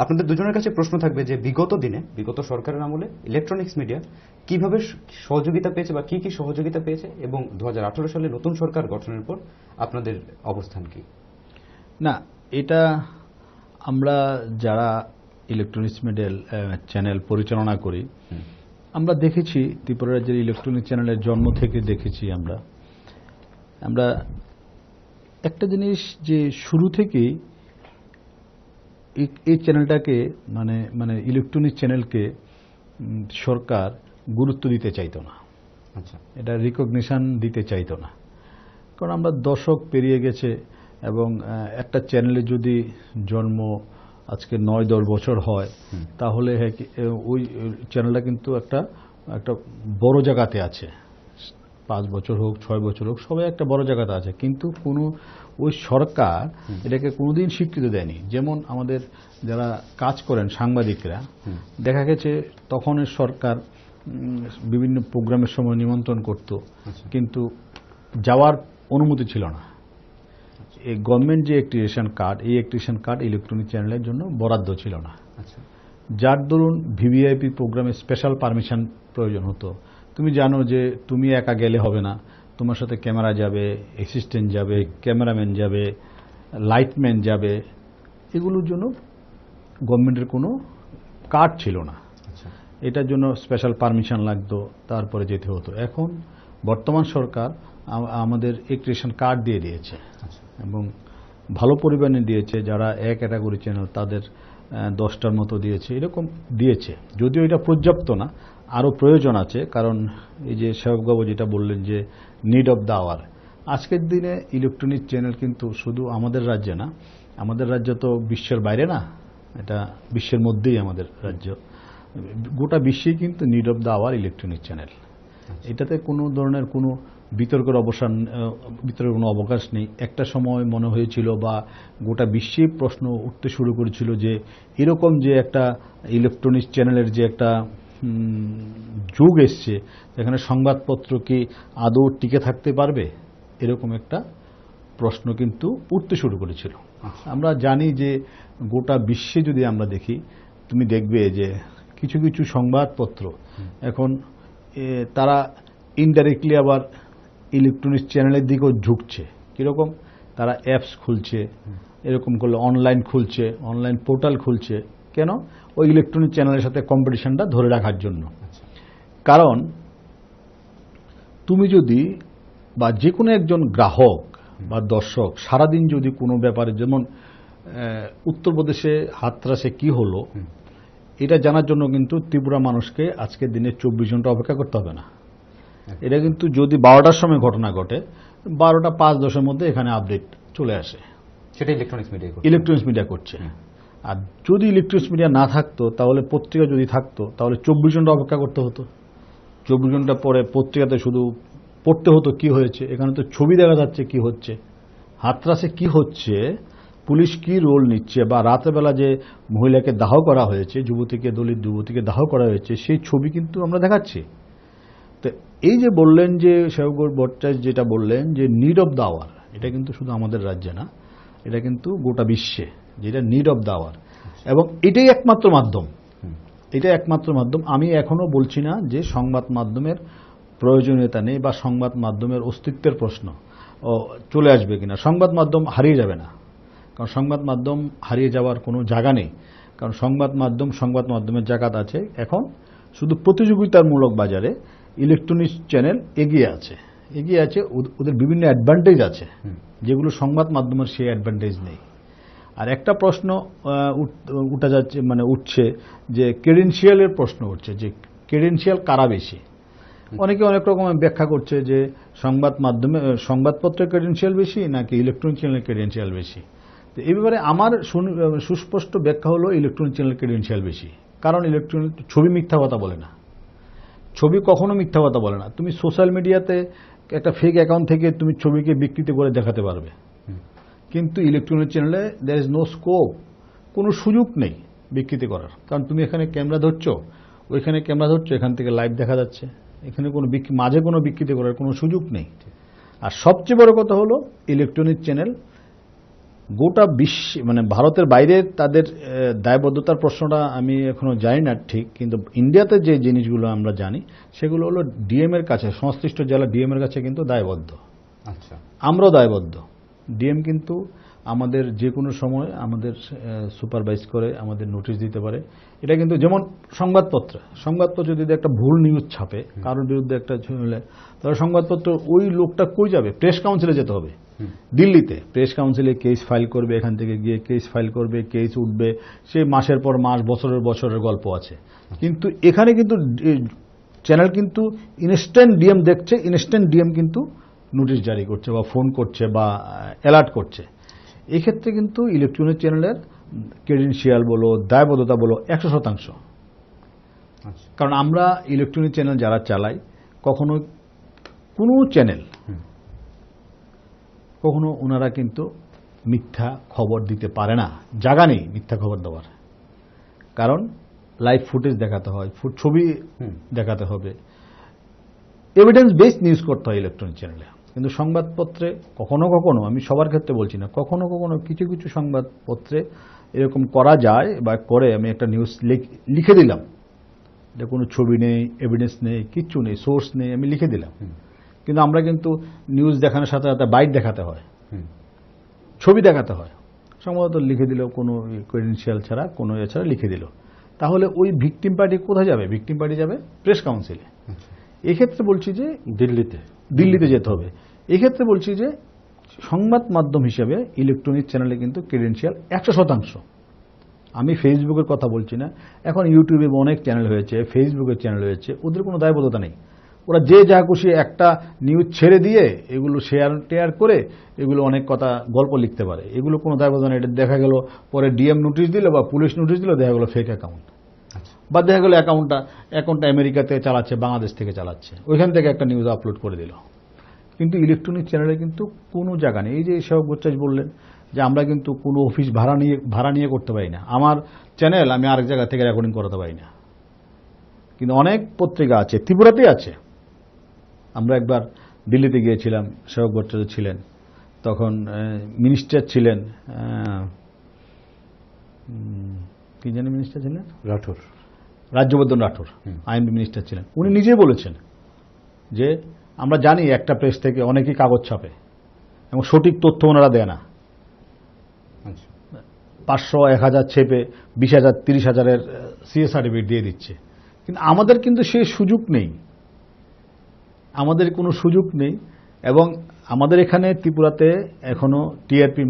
আপনাদের দুজনের কাছে প্রশ্ন থাকবে যে বিগত সরকারের আমলে ইলেকট্রনিক্স মিডিয়া কিভাবে সহযোগিতা পেয়েছে বা কি সহযোগিতা পেয়েছে, এবং 2018 সালে নতুন সরকার গঠনের পর আপনাদের অবস্থান কি? না, এটা আমরা যারা ইলেকট্রনিক্স মিডিয়া চ্যানেল পরিচালনা করি, আমরা দেখেছি ত্রিপুরা রাজ্যের ইলেকট্রনিক চ্যানেলের জন্ম থেকে দেখেছি আমরা একটা জিনিস, যে শুরু থেকেই এই চ্যানেলটাকে মানে ইলেকট্রনিক চ্যানেলকে সরকার গুরুত্ব দিতে চাইতো না। আচ্ছা, এটা রিকগনিশন দিতে চাইতো না, কারণ আমরা দশক পেরিয়ে গেছে এবং একটা চ্যানেলে যদি জন্ম আজকে 9-10 বছর হয়, তাহলে ওই চ্যানেলটা কিন্তু একটা বড় জায়গাতে আছে। 5 বছর হোক, 6 বছর হোক, সবাই একটা বড় জায়গাতে আছে, কিন্তু কোনো ওই সরকার এটাকে কোনোদিন স্বীকৃতি দেয়নি। যেমন আমাদের যারা কাজ করেন সাংবাদিকরা, দেখা গেছে তখনের সরকার বিভিন্ন প্রোগ্রামের সময় নিমন্ত্রণ করত, কিন্তু যাওয়ার অনুমতি ছিল না। এই গভর্নমেন্ট যে অ্যাক্টিভেশন কার্ড, এই অ্যাক্টিভেশন কার্ড ইলেকট্রনিক চ্যানেলের জন্য বরাদ্দ ছিল না। যার দরুন ভিভিআইপি প্রোগ্রামে স্পেশাল পারমিশন প্রয়োজন হতো। তুমি জানো যে তুমি একা গেলে হবে না, তোমার সাথে ক্যামেরা যাবে, অ্যাসিস্ট্যান্ট যাবে, ক্যামেরাম্যান যাবে, লাইটম্যান যাবে। এগুলোর জন্য গভর্নমেন্টের কোনো কার্ড ছিল না। এটার জন্য স্পেশাল পারমিশন লাগতো, তারপরে যেতে হতো। এখন বর্তমান সরকার আমাদের অ্যাক্টিভেশন কার্ড দিয়ে দিয়েছে এবং ভালো পরিমাণে দিয়েছে। যারা এক ক্যাটাগরি চ্যানেল তাদের 10টার মতো দিয়েছে, এরকম দিয়েছে। যদিও এটা পর্যাপ্ত না, আরও প্রয়োজন আছে। কারণ এই যে সেবকবাবু যেটা বললেন যে নিড অফ দ্য আওয়ার, আজকের দিনে ইলেকট্রনিক চ্যানেল কিন্তু শুধু আমাদের রাজ্যে না, আমাদের রাজ্য তো বিশ্বের বাইরে না, এটা বিশ্বের মধ্যেই আমাদের রাজ্য। গোটা বিশ্বেই কিন্তু need of the hour electronic channel. এটাতে কোনো ধরনের কোনো বিতর্কের কোনো অবকাশ নেই। একটা সময় মনে হয়েছিল বা গোটা বিশ্বে প্রশ্ন উঠতে শুরু করেছিল যে এরকম যে একটা ইলেকট্রনিক চ্যানেলের যে একটা যুগ এসছে, এখানে সংবাদপত্র কি আদৌ টিকে থাকতে পারবে, এরকম একটা প্রশ্ন কিন্তু উঠতে শুরু করেছিল। আমরা জানি যে গোটা বিশ্বে যদি আমরা দেখি, তুমি দেখবে যে কিছু কিছু সংবাদপত্র এখন তারা ইনডাইরেক্টলি আবার ইলেকট্রনিক চ্যানেলের দিকেও ঝুঁকছে। কীরকম? তারা অ্যাপস খুলছে, এরকম করলে অনলাইন খুলছে, অনলাইন পোর্টাল খুলছে। কেন? ওই ইলেকট্রনিক চ্যানেলের সাথে কম্পিটিশনটা ধরে রাখার জন্য। কারণ তুমি যদি বা যে কোনো একজন গ্রাহক বা দর্শক সারাদিন যদি কোনো ব্যাপারে, যেমন উত্তরপ্রদেশে হাতরাসে কি হলো, এটা জানার জন্য কিন্তু ত্রিপুরা মানুষকে আজকের দিনে 24 ঘন্টা অপেক্ষা করতে হবে না। এটা কিন্তু যদি 12টার সময় ঘটনা ঘটে, 12টা 5-10-এর মধ্যে এখানে আপডেট চলে আসে। সেটা ইলেকট্রনিক্স মিডিয়া ইলেকট্রনিক্স মিডিয়া করছে। আর যদি ইলেকট্রনিক্স মিডিয়া না থাকতো, তাহলে পত্রিকা যদি থাকতো, তাহলে 24 ঘন্টা অপেক্ষা করতে হতো। 24 ঘন্টা পরে পত্রিকাতে শুধু পড়তে হতো কি হয়েছে। এখানে তো ছবি দেখা যাচ্ছে কি হচ্ছে, হাতরাসে কি হচ্ছে, পুলিশ কি রোল নিচ্ছে, বা রাতের বেলা যে মহিলাকে দাহ করা হয়েছে, দলিত যুবতীকে দাহ করা হয়েছে, সেই ছবি কিন্তু আমরা দেখাচ্ছি। তো এই যে বললেন যে সেবক ভট্টাচার্য যেটা বললেন যে নিড অফ দ্য আওয়ার, এটা কিন্তু শুধু আমাদের রাজ্যে না, এটা কিন্তু গোটা বিশ্বে যেটা নিড অফ দ্য আওয়ার, এবং এটাই একমাত্র মাধ্যম। আমি এখনো বলছি না যে সংবাদ মাধ্যমের প্রয়োজনীয়তা নেই বা সংবাদ মাধ্যমের অস্তিত্বের প্রশ্ন চলে আসবে কিনা। সংবাদ মাধ্যম হারিয়ে যাবে না, কারণ সংবাদ মাধ্যম হারিয়ে যাওয়ার কোনো জায়গা নেই। কারণ সংবাদ মাধ্যমের জায়গা আছে। এখন শুধু প্রতিযোগিতামূলক বাজারে ইলেকট্রনিক্স চ্যানেল এগিয়ে আছে, ওদের বিভিন্ন অ্যাডভান্টেজ আছে যেগুলো সংবাদ মাধ্যমের সেই অ্যাডভান্টেজ নেই। আর একটা প্রশ্ন উঠছে যে ক্রেডেনশিয়ালের প্রশ্ন উঠছে, যে ক্রেডেনশিয়াল কারা বেশি। অনেকে অনেক রকমের ব্যাখ্যা করছে যে সংবাদপত্রের ক্রেডেনশিয়াল বেশি নাকি ইলেকট্রনিক চ্যানেলের ক্রেডেনশিয়াল বেশি। তো এই ব্যাপারে আমার সুস্পষ্ট ব্যাখ্যা হলো ইলেকট্রনিক চ্যানেলের ক্রেডেনশিয়াল বেশি। কারণ ইলেকট্রনিক ছবি মিথ্যা কথা বলে না, ছবি কখনো মিথ্যা কথা বলে না। তুমি সোশ্যাল মিডিয়াতে একটা ফেক অ্যাকাউন্ট থেকে তুমি ছবিকে বিকৃতি করে দেখাতে পারবে, কিন্তু ইলেকট্রনিক চ্যানেলে দেয়ার ইজ নো স্কোপ, কোনো সুযোগ নেই বিকৃতি করার। কারণ তুমি এখানে ক্যামেরা ধরছো, ওইখানে ক্যামেরা ধরছো, এখান থেকে লাইভ দেখা যাচ্ছে, এখানে মাঝে কোনো বিকৃতি করার কোনো সুযোগ নেই। আর সবচেয়ে বড় কথা হলো ইলেকট্রনিক চ্যানেল গোটা বিশ্বে, ভারতের বাইরে তাদের দায়বদ্ধতার প্রশ্নটা আমি এখনো জানি না ঠিক, কিন্তু ইন্ডিয়াতে যে জিনিসগুলো আমরা জানি সেগুলো হলো ডিএম এর কাছে, সংশ্লিষ্ট জেলা ডিএম এর কাছে কিন্তু দায়বদ্ধ। আচ্ছা, আমরাও দায়বদ্ধ। ডিএম কিন্তু আমাদের যে কোনো সময় আমাদের সুপারভাইজ করে, আমাদের নোটিশ দিতে পারে। এটা কিন্তু যেমন সংবাদপত্র যদি একটা ভুল নিউজ ছাপে কারোর বিরুদ্ধে একটা হলে, তাহলে সংবাদপত্র ওই লোকটা কই যাবে? প্রেস কাউন্সিলে যেতে হবে, দিল্লিতে প্রেস কাউন্সিলে কেস ফাইল করবে, এখান থেকে গিয়ে কেস ফাইল করবে, কেস উঠবে, সে মাসের পর মাস, বছরের গল্প আছে। কিন্তু এখানে কিন্তু চ্যানেল কিন্তু ইনস্ট্যান্ট ডিএম দেখছে, ইনস্ট্যান্ট ডিএম কিন্তু নোটিশ জারি করছে বা ফোন করছে বা অ্যালার্ট করছে। এক্ষেত্রে কিন্তু ইলেকট্রনিক চ্যানেলের ক্রেডেনশিয়াল বলো, দায়বদ্ধতা বলো 100%। কারণ আমরা ইলেকট্রনিক চ্যানেল যারা চালাই, কখনো কোনো চ্যানেল কখনো ওনারা কিন্তু মিথ্যা খবর দিতে পারে না, জায়গা নেই মিথ্যা খবর দেওয়ার। কারণ লাইভ ফুটেজ দেখাতে হয়, ছবি দেখাতে হবে, এভিডেন্স বেসড নিউজ করতে হয় ইলেকট্রনিক চ্যানেলে। কিন্তু সংবাদপত্রে কখনো কখনো, আমি সবার ক্ষেত্রে বলছি না, কখনো কখনো কিছু কিছু সংবাদপত্রে এরকম করা যায় বা করে। আমি একটা নিউজ লিখে দিলাম, এটা কোনো ছবি নেই, এভিডেন্স নেই, কিচ্ছু নেই, সোর্স নেই, আমি লিখে দিলাম। কিন্তু আমরা কিন্তু নিউজ দেখানোর সাথে সাথে বাইট দেখাতে হয়, ছবি দেখাতে হয়। সম্ভবত লিখে দিল কোনো ক্রেডেনশিয়াল ছাড়া, কোনো এছাড়া লিখে দিল, তাহলে ওই ভিকটিম পার্টি কোথায় যাবে? ভিকটিম পার্টি যাবে প্রেস কাউন্সিলে। এক্ষেত্রে বলছি যে দিল্লিতে যেতে হবে। এক্ষেত্রে বলছি যে সংবাদ মাধ্যম হিসেবে ইলেকট্রনিক চ্যানেলে কিন্তু ক্রেডেনশিয়াল 100%। আমি ফেসবুকের কথা বলছি না, এখন ইউটিউবে অনেক চ্যানেল হয়েছে, ফেসবুকের চ্যানেল হয়েছে, ওদের কোনো দায়বদ্ধতা নেই। ওরা যে যা খুশি একটা নিউজ ছেড়ে দিয়ে এগুলো শেয়ার করে এগুলো অনেক কথা গল্প লিখতে পারে, এগুলো কোনো দায়বদ্ধতা নেই। এটা দেখা গেল পরে ডিএম নোটিশ দিল বা পুলিশ নোটিশ দিল, দেখা গেল ফেক অ্যাকাউন্ট, বা দেখা গেল অ্যাকাউন্টটা আমেরিকাতে চালাচ্ছে, বাংলাদেশ থেকে চালাচ্ছে, ওইখান থেকে একটা নিউজ আপলোড করে দিল। কিন্তু ইলেকট্রনিক চ্যানেলে কিন্তু কোনো জায়গা নেই। এই যে সেবক ভট্টাচার্য বললেন যে আমরা কিন্তু কোনো অফিস ভাড়া নিয়ে করতে পারি না, আমার চ্যানেল আমি আরেক জায়গা থেকে রেকর্ডিং করাতে পারি না। কিন্তু অনেক পত্রিকা আছে, ত্রিপুরাতেই আছে। আমরা একবার দিল্লিতে গিয়েছিলাম, সেবক ভট্টাচার্য ছিলেন, তখন মিনিস্টার ছিলেন, কি জানি মিনিস্টার ছিলেন, রাজ্যবর্ধন রাঠোর, আইএনবি মিনিস্টার ছিলেন। উনি নিজেই বলেছেন যে আমরা জানি একটা প্রেস থেকে অনেকেই কাগজ ছাপে এবং সঠিক তথ্য ওনারা দেয় না, 500, 1000 ছেপে 20,000, 30,000-এর সিএ সার্টিফিকেট দিয়ে দিচ্ছে। কিন্তু আমাদের কিন্তু সেই সুযোগ নেই, আমাদের কোনো সুযোগ নেই। এবং আমাদের এখানে ত্রিপুরাতে এখনো টিআরপি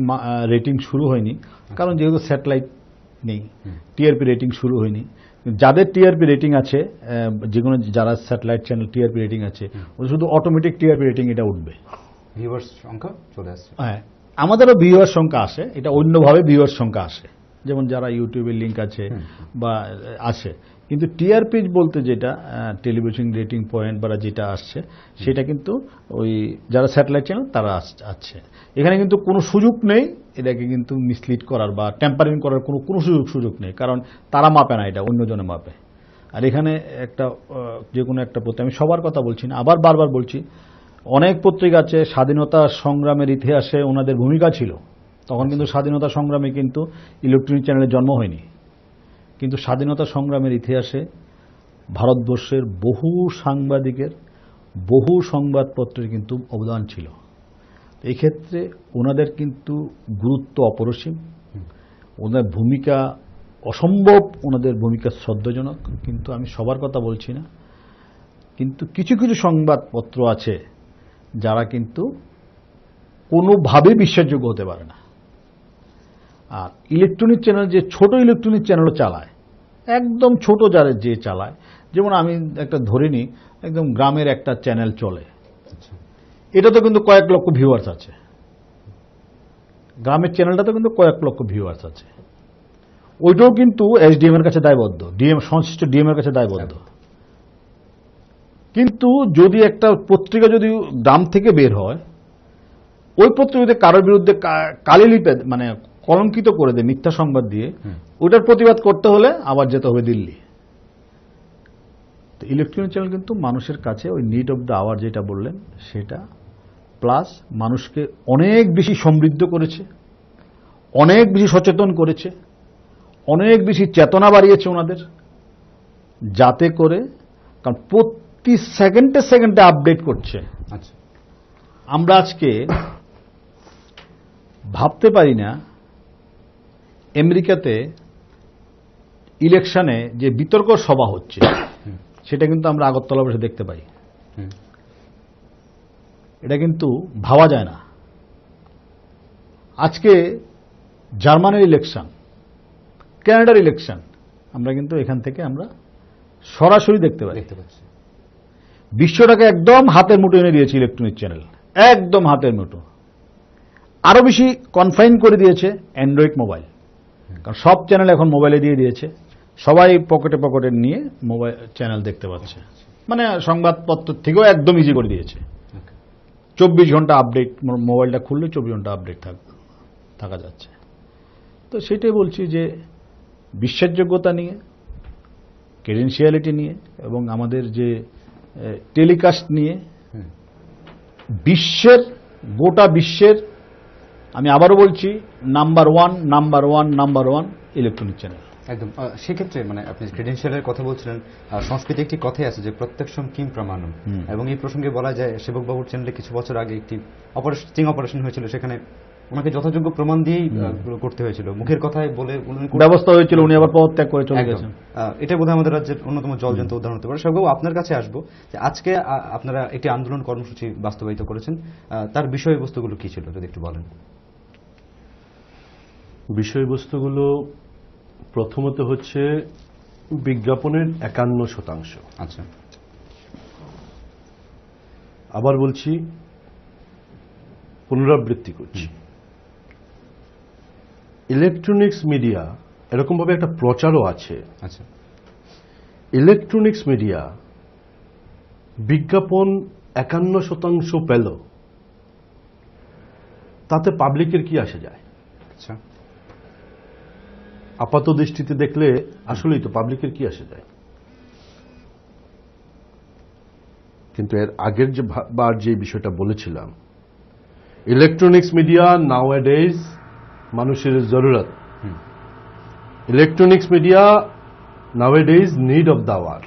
রেটিং শুরু হয়নি, কারণ যেহেতু স্যাটেলাইট নেই, টিআরপি রেটিং শুরু হয়নি। যাদের টিআরপি রেটিং আছে, যেগুলো যারা স্যাটেলাইট চ্যানেল টিআরপি রেটিং আছে, ওদের শুধু অটোমেটিক টিআরপি রেটিং এটা উঠবে, ভিউয়ার্স সংখ্যা চলে আসছে। হ্যাঁ, আমাদেরও ভিউয়ার সংখ্যা আসে, এটা অন্যভাবে ভিউয়ার সংখ্যা আসে, যেমন যারা ইউটিউবের লিঙ্ক আছে বা আসে, কিন্তু টিআরপি বলতে যেটা টেলিভিশন রেটিং পয়েন্ট বা যেটা আসছে সেটা কিন্তু ওই যারা স্যাটেলাইট চ্যানেল তারা আছে। এখানে কিন্তু কোনো সুযোগ নেই এটাকে কিন্তু মিসলিড করার বা ট্যাম্পারিং করার কোনো সুযোগ নেই, কারণ তারা মাপে না, এটা অন্যজনে মাপে। আর এখানে একটা যে কোনো একটা পত্রিকা, আমি সবার কথা বলছি না, আবার বারবার বলছি, অনেক পত্রিকা আছে স্বাধীনতা সংগ্রামের ইতিহাসে ওনাদের ভূমিকা ছিল, তখন কিন্তু স্বাধীনতা সংগ্রামে কিন্তু ইলেকট্রনিক চ্যানেলের জন্ম হয়নি, কিন্তু স্বাধীনতা সংগ্রামের ইতিহাসে ভারতবর্ষের বহু সাংবাদিকের, বহু সংবাদপত্রের কিন্তু অবদান ছিল। এই ক্ষেত্রে ওনাদের কিন্তু গুরুত্ব অপরিসীম, ওনাদের ভূমিকা অসম্ভব, ওনাদের ভূমিকা শ্রদ্ধাজনক, কিন্তু আমি সবার কথা বলছি না, কিন্তু কিছু কিছু সংবাদপত্র আছে যারা কিন্তু কোনোভাবেই বিশ্বাসযোগ্য হতে পারে না। আর ইলেকট্রনিক চ্যানেল, যে ছোট ইলেকট্রনিক চ্যানেলও চালায়, একদম ছোট যারা যে চালায়, যেমন আমি একটা ধরে নিই, একদম গ্রামের একটা চ্যানেল চলে, এটা তো কিন্তু কয়েক লক্ষ ভিউয়ার্স আছে, গ্রামের চ্যানেলটা তো কিন্তু কয়েক লক্ষ ভিউয়ার্স আছে, ওইটাও কিন্তু এসডিএম এর কাছে দায়বদ্ধ, সংশ্লিষ্ট ডিএম এর কাছে দায়বদ্ধ। কিন্তু যদি একটা পত্রিকা যদি গ্রাম থেকে বের হয়, ওই পত্রিকাতে কারোর বিরুদ্ধে কালি লিপে মানে কলঙ্কিত করে দেয় মিথ্যা সংবাদ দিয়ে, ওটার প্রতিবাদ করতে হলে আবার যেতে হবে দিল্লি। তো ইলেকট্রনিক চ্যানেল কিন্তু মানুষের কাছে ওই নিড অফ দ্য আওয়ার যেটা বললেন সেটা, প্লাস মানুষকে অনেক বেশি সমৃদ্ধ করেছে, অনেক বেশি সচেতন করেছে, অনেক বেশি চেতনা বাড়িয়েছে ওনাদের, যাতে করে, কারণ প্রতি সেকেন্ডে সেকেন্ডে আপডেট করছে। আচ্ছা, আমরা আজকে ভাবতে পারি না আমেরিকাতে ইলেকশনে যে বিতর্ক সভা হচ্ছে সেটা কিন্তু আমরা আগরতলা বসে দেখতে পাই, এটা কিন্তু ভাবা যায় না। আজকে জার্মানির ইলেকশন, কানাডার ইলেকশন, আমরা কিন্তু এখান থেকে আমরা সরাসরি দেখতে পাচ্ছি। বিশ্বটাকে একদম হাতের মুঠো এনে দিয়েছে ইলেকট্রনিক চ্যানেল, একদম হাতের মুঠো। আরো বেশি কনফাইন করে দিয়েছে অ্যান্ড্রয়েড মোবাইল, কারণ সব চ্যানেল এখন মোবাইলে দিয়ে দিয়েছে, সবাই পকেটে পকেটে নিয়ে মোবাইল চ্যানেল দেখতে পাচ্ছে, মানে সংবাদপত্র থেকেও একদম ইজি করে দিয়েছে। 24 ঘন্টা আপডেট, মোবাইলটা খুললে 24 ঘন্টা আপডেট থাকা যাচ্ছে। তো সেটাই বলছি যে বিশ্বাসযোগ্যতা নিয়ে, ক্রেডেনশিয়ালিটি নিয়ে এবং আমাদের যে টেলিকাস্ট নিয়ে বিশ্বের, গোটা বিশ্বের, আমি আবারও বলছি, নাম্বার ওয়ান ইলেকট্রনিক চ্যানেল। একদম। সেক্ষেত্রে মানে আপনি ক্রেডেনশিয়ালের কথা বলছিলেন, সংস্কৃতি একটি কথাই আছে যে প্রত্যক্ষম কিম প্রমাণম, এবং এই প্রসঙ্গে বলা যায় সেবকবাবুর চ্যানেলে কিছু বছর আগে একটি স্টিং অপারেশন হয়েছিল, সেখানে ওনাকে যথাযোগ্য প্রমাণ দিয়েই করতে হয়েছিল, মুখের কথায় বলে ব্যবস্থা হয়েছিল, উনি আবার পদত্যাগ করে চলে গেছেন। এটা বোধহয় আমাদের রাজ্যের অন্যতম জলজন্ত উদাহরণ হতে পারে। সেবকবাবু, আপনার কাছে আসবো যে আজকে আপনারা একটি আন্দোলন কর্মসূচি বাস্তবায়িত করেছেন, তার বিষয়বস্তুগুলো কি ছিল যদি একটু বলেন। বিষয়বস্তুগুলো প্রথমত হচ্ছে বিজ্ঞাপনের 51%। আচ্ছা, আবার বলছি, পুনরাবৃত্তি করছি, ইলেকট্রনিক্স মিডিয়া, এরকম ভাবে একটা প্রচারও আছে। আচ্ছা, ইলেকট্রনিক্স মিডিয়া বিজ্ঞাপন 51% পেল, তাতে পাবলিকের কি আসে যায়? আচ্ছা, আপাত দৃষ্টিতে দেখলে আসলেই তো পাবলিকের কি আসে যায়, কিন্তু এর আগের যে বার যে বিষয়টা বলেছিলাম, ইলেকট্রনিক্স মিডিয়া নাওয়াডেজ মানুষের জরুরত, electronics media nowadays need of the hour.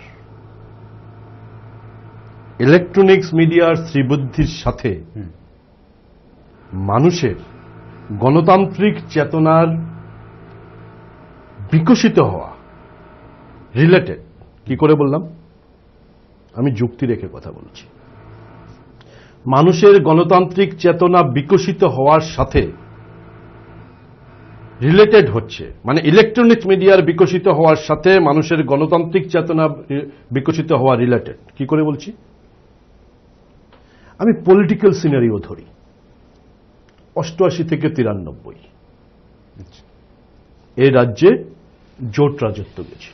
Electronics মিডিয়ার শ্রীবুদ্ধির সাথে মানুষের গণতান্ত্রিক চেতনার বিকশিত হওয়া রিলেটেড। কি করে বললাম? আমি যুক্তি রেখে কথা বলছি। মানুষের গণতান্ত্রিক চেতনা বিকশিত হওয়ার সাথে রিলেটেড হচ্ছে, মানে ইলেকট্রনিক মিডিয়ার বিকশিত হওয়ার সাথে মানুষের গণতান্ত্রিক চেতনা বিকশিত হওয়া রিলেটেড। কি করে বলছি? আমি পলিটিক্যাল সিনারিও ধরি 88 থেকে 93, এই রাজ্যে জোট রাজত্ব গেছে।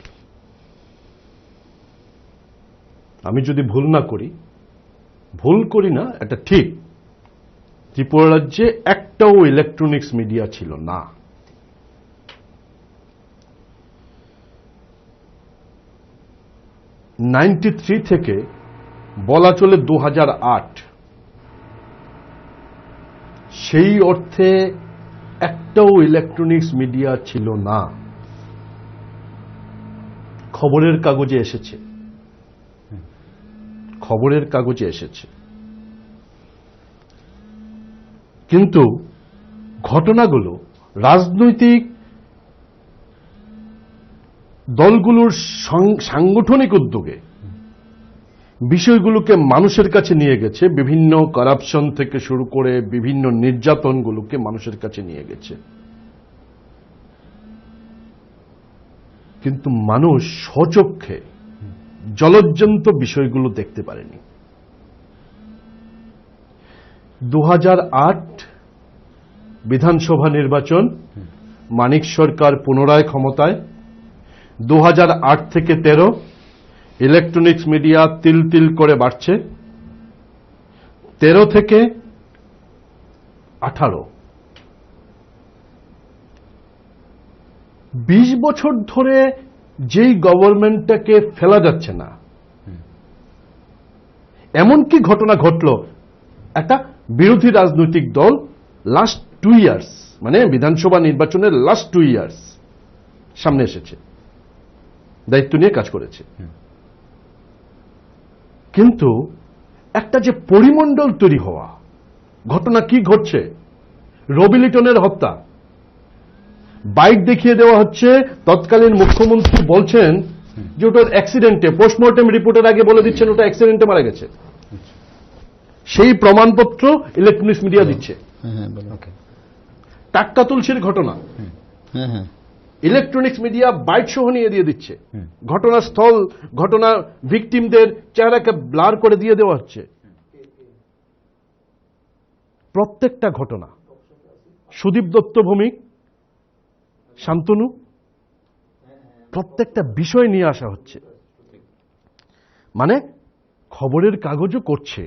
আমি যদি ভুল করি না, এটা ঠিক, ত্রিপুরা রাজ্যে একটাও ইলেকট্রনিক্স মিডিয়া ছিল না। '93 থেকে বলা চলে 2008, সেই অর্থে একটাও ইলেকট্রনিক্স মিডিয়া ছিল না। খবরের কাগজে এসেছে, কিন্তু ঘটনাগুলো রাজনৈতিক দলগুলোর সাংগঠনিক উদ্যোগে বিষয়গুলোকে মানুষের কাছে নিয়ে গেছে, বিভিন্ন কারাপশন থেকে শুরু করে বিভিন্ন নির্যাতনগুলোকে মানুষের কাছে নিয়ে গেছে। কিন্তু মানুষ স্বচক্ষে জলজ্জন্ত বিষয়গুলো দেখতে পারেনি। 2008 বিধানসভা নির্বাচন, মানিক সরকার পুনরায় ক্ষমতায়। 2008 থেকে 13 ইলেকট্রনিক্স মিডিয়া তিল তিল করে বাড়ছে। 13 থেকে 18 20 বছর ধরে যেই গভর্নমেন্টটাকে ফেলা যাচ্ছে না, এমন কি ঘটনা ঘটল, একটা বিরোধী রাজনৈতিক দল লাস্ট 2 ইয়ার্স, মানে বিধানসভা নির্বাচনের লাস্ট 2 ইয়ার্স সামনে এসেছে, দায়িত্ব নিয়ে কাজ করেছে। কিন্তু একটা যে পরিমণ্ডল তৈরি হওয়া, ঘটনা কি ঘটছে? রবি লিটনের হত্যা, বাইক দেখিয়ে দেওয়া হচ্ছে, তৎকালীন মুখ্যমন্ত্রী বলছেন যে ওটা অ্যাক্সিডেন্টে, পোস্টমর্টেম রিপোর্টের আগে বলে দিচ্ছেন ওটা অ্যাক্সিডেন্টে মারা গেছে। সেই প্রমাণপত্র ইলেকট্রনিক্স মিডিয়া দিচ্ছে। টাটকা তুলসীর ঘটনা, ইলেকট্রনিক্স মিডিয়া বাইট সহ নিয়ে দিয়ে দিচ্ছে। ঘটনাস্থল, ঘটনা ভিকটিমদের চেহারাকে ব্লার করে দিয়ে দেওয়া হচ্ছে। প্রত্যেকটা ঘটনা, সুদীপ দত্ত ভৌমিক, শান্তনু, প্রত্যেকটা বিষয় নিয়ে আসা হচ্ছে। মানে খবরের কাগজও করছে,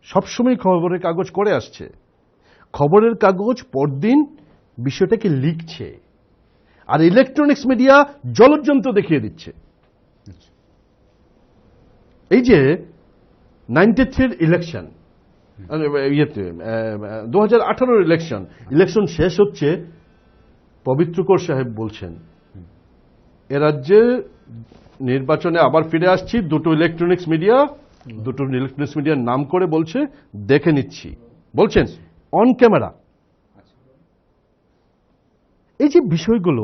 সবসময় খবরের কাগজ করে আসছে। খবরের কাগজ পরদিন বিষয়টাকে লিখছে, আর ইলেকট্রনিক্স মিডিয়া জলজ্জন্ত দেখিয়ে দিচ্ছে। এই যে 93 ইলেকশন, 2018 ইলেকশন শেষ হচ্ছে, পবিত্রকর সাহেব বলছেন এ রাজ্যে নির্বাচনে আবার ফিরে আসছি, দুটো ইলেকট্রনিক্স মিডিয়ার নাম করে বলছে দেখে নিচ্ছি, বলছেন অন ক্যামেরা। এই যে বিষয়গুলো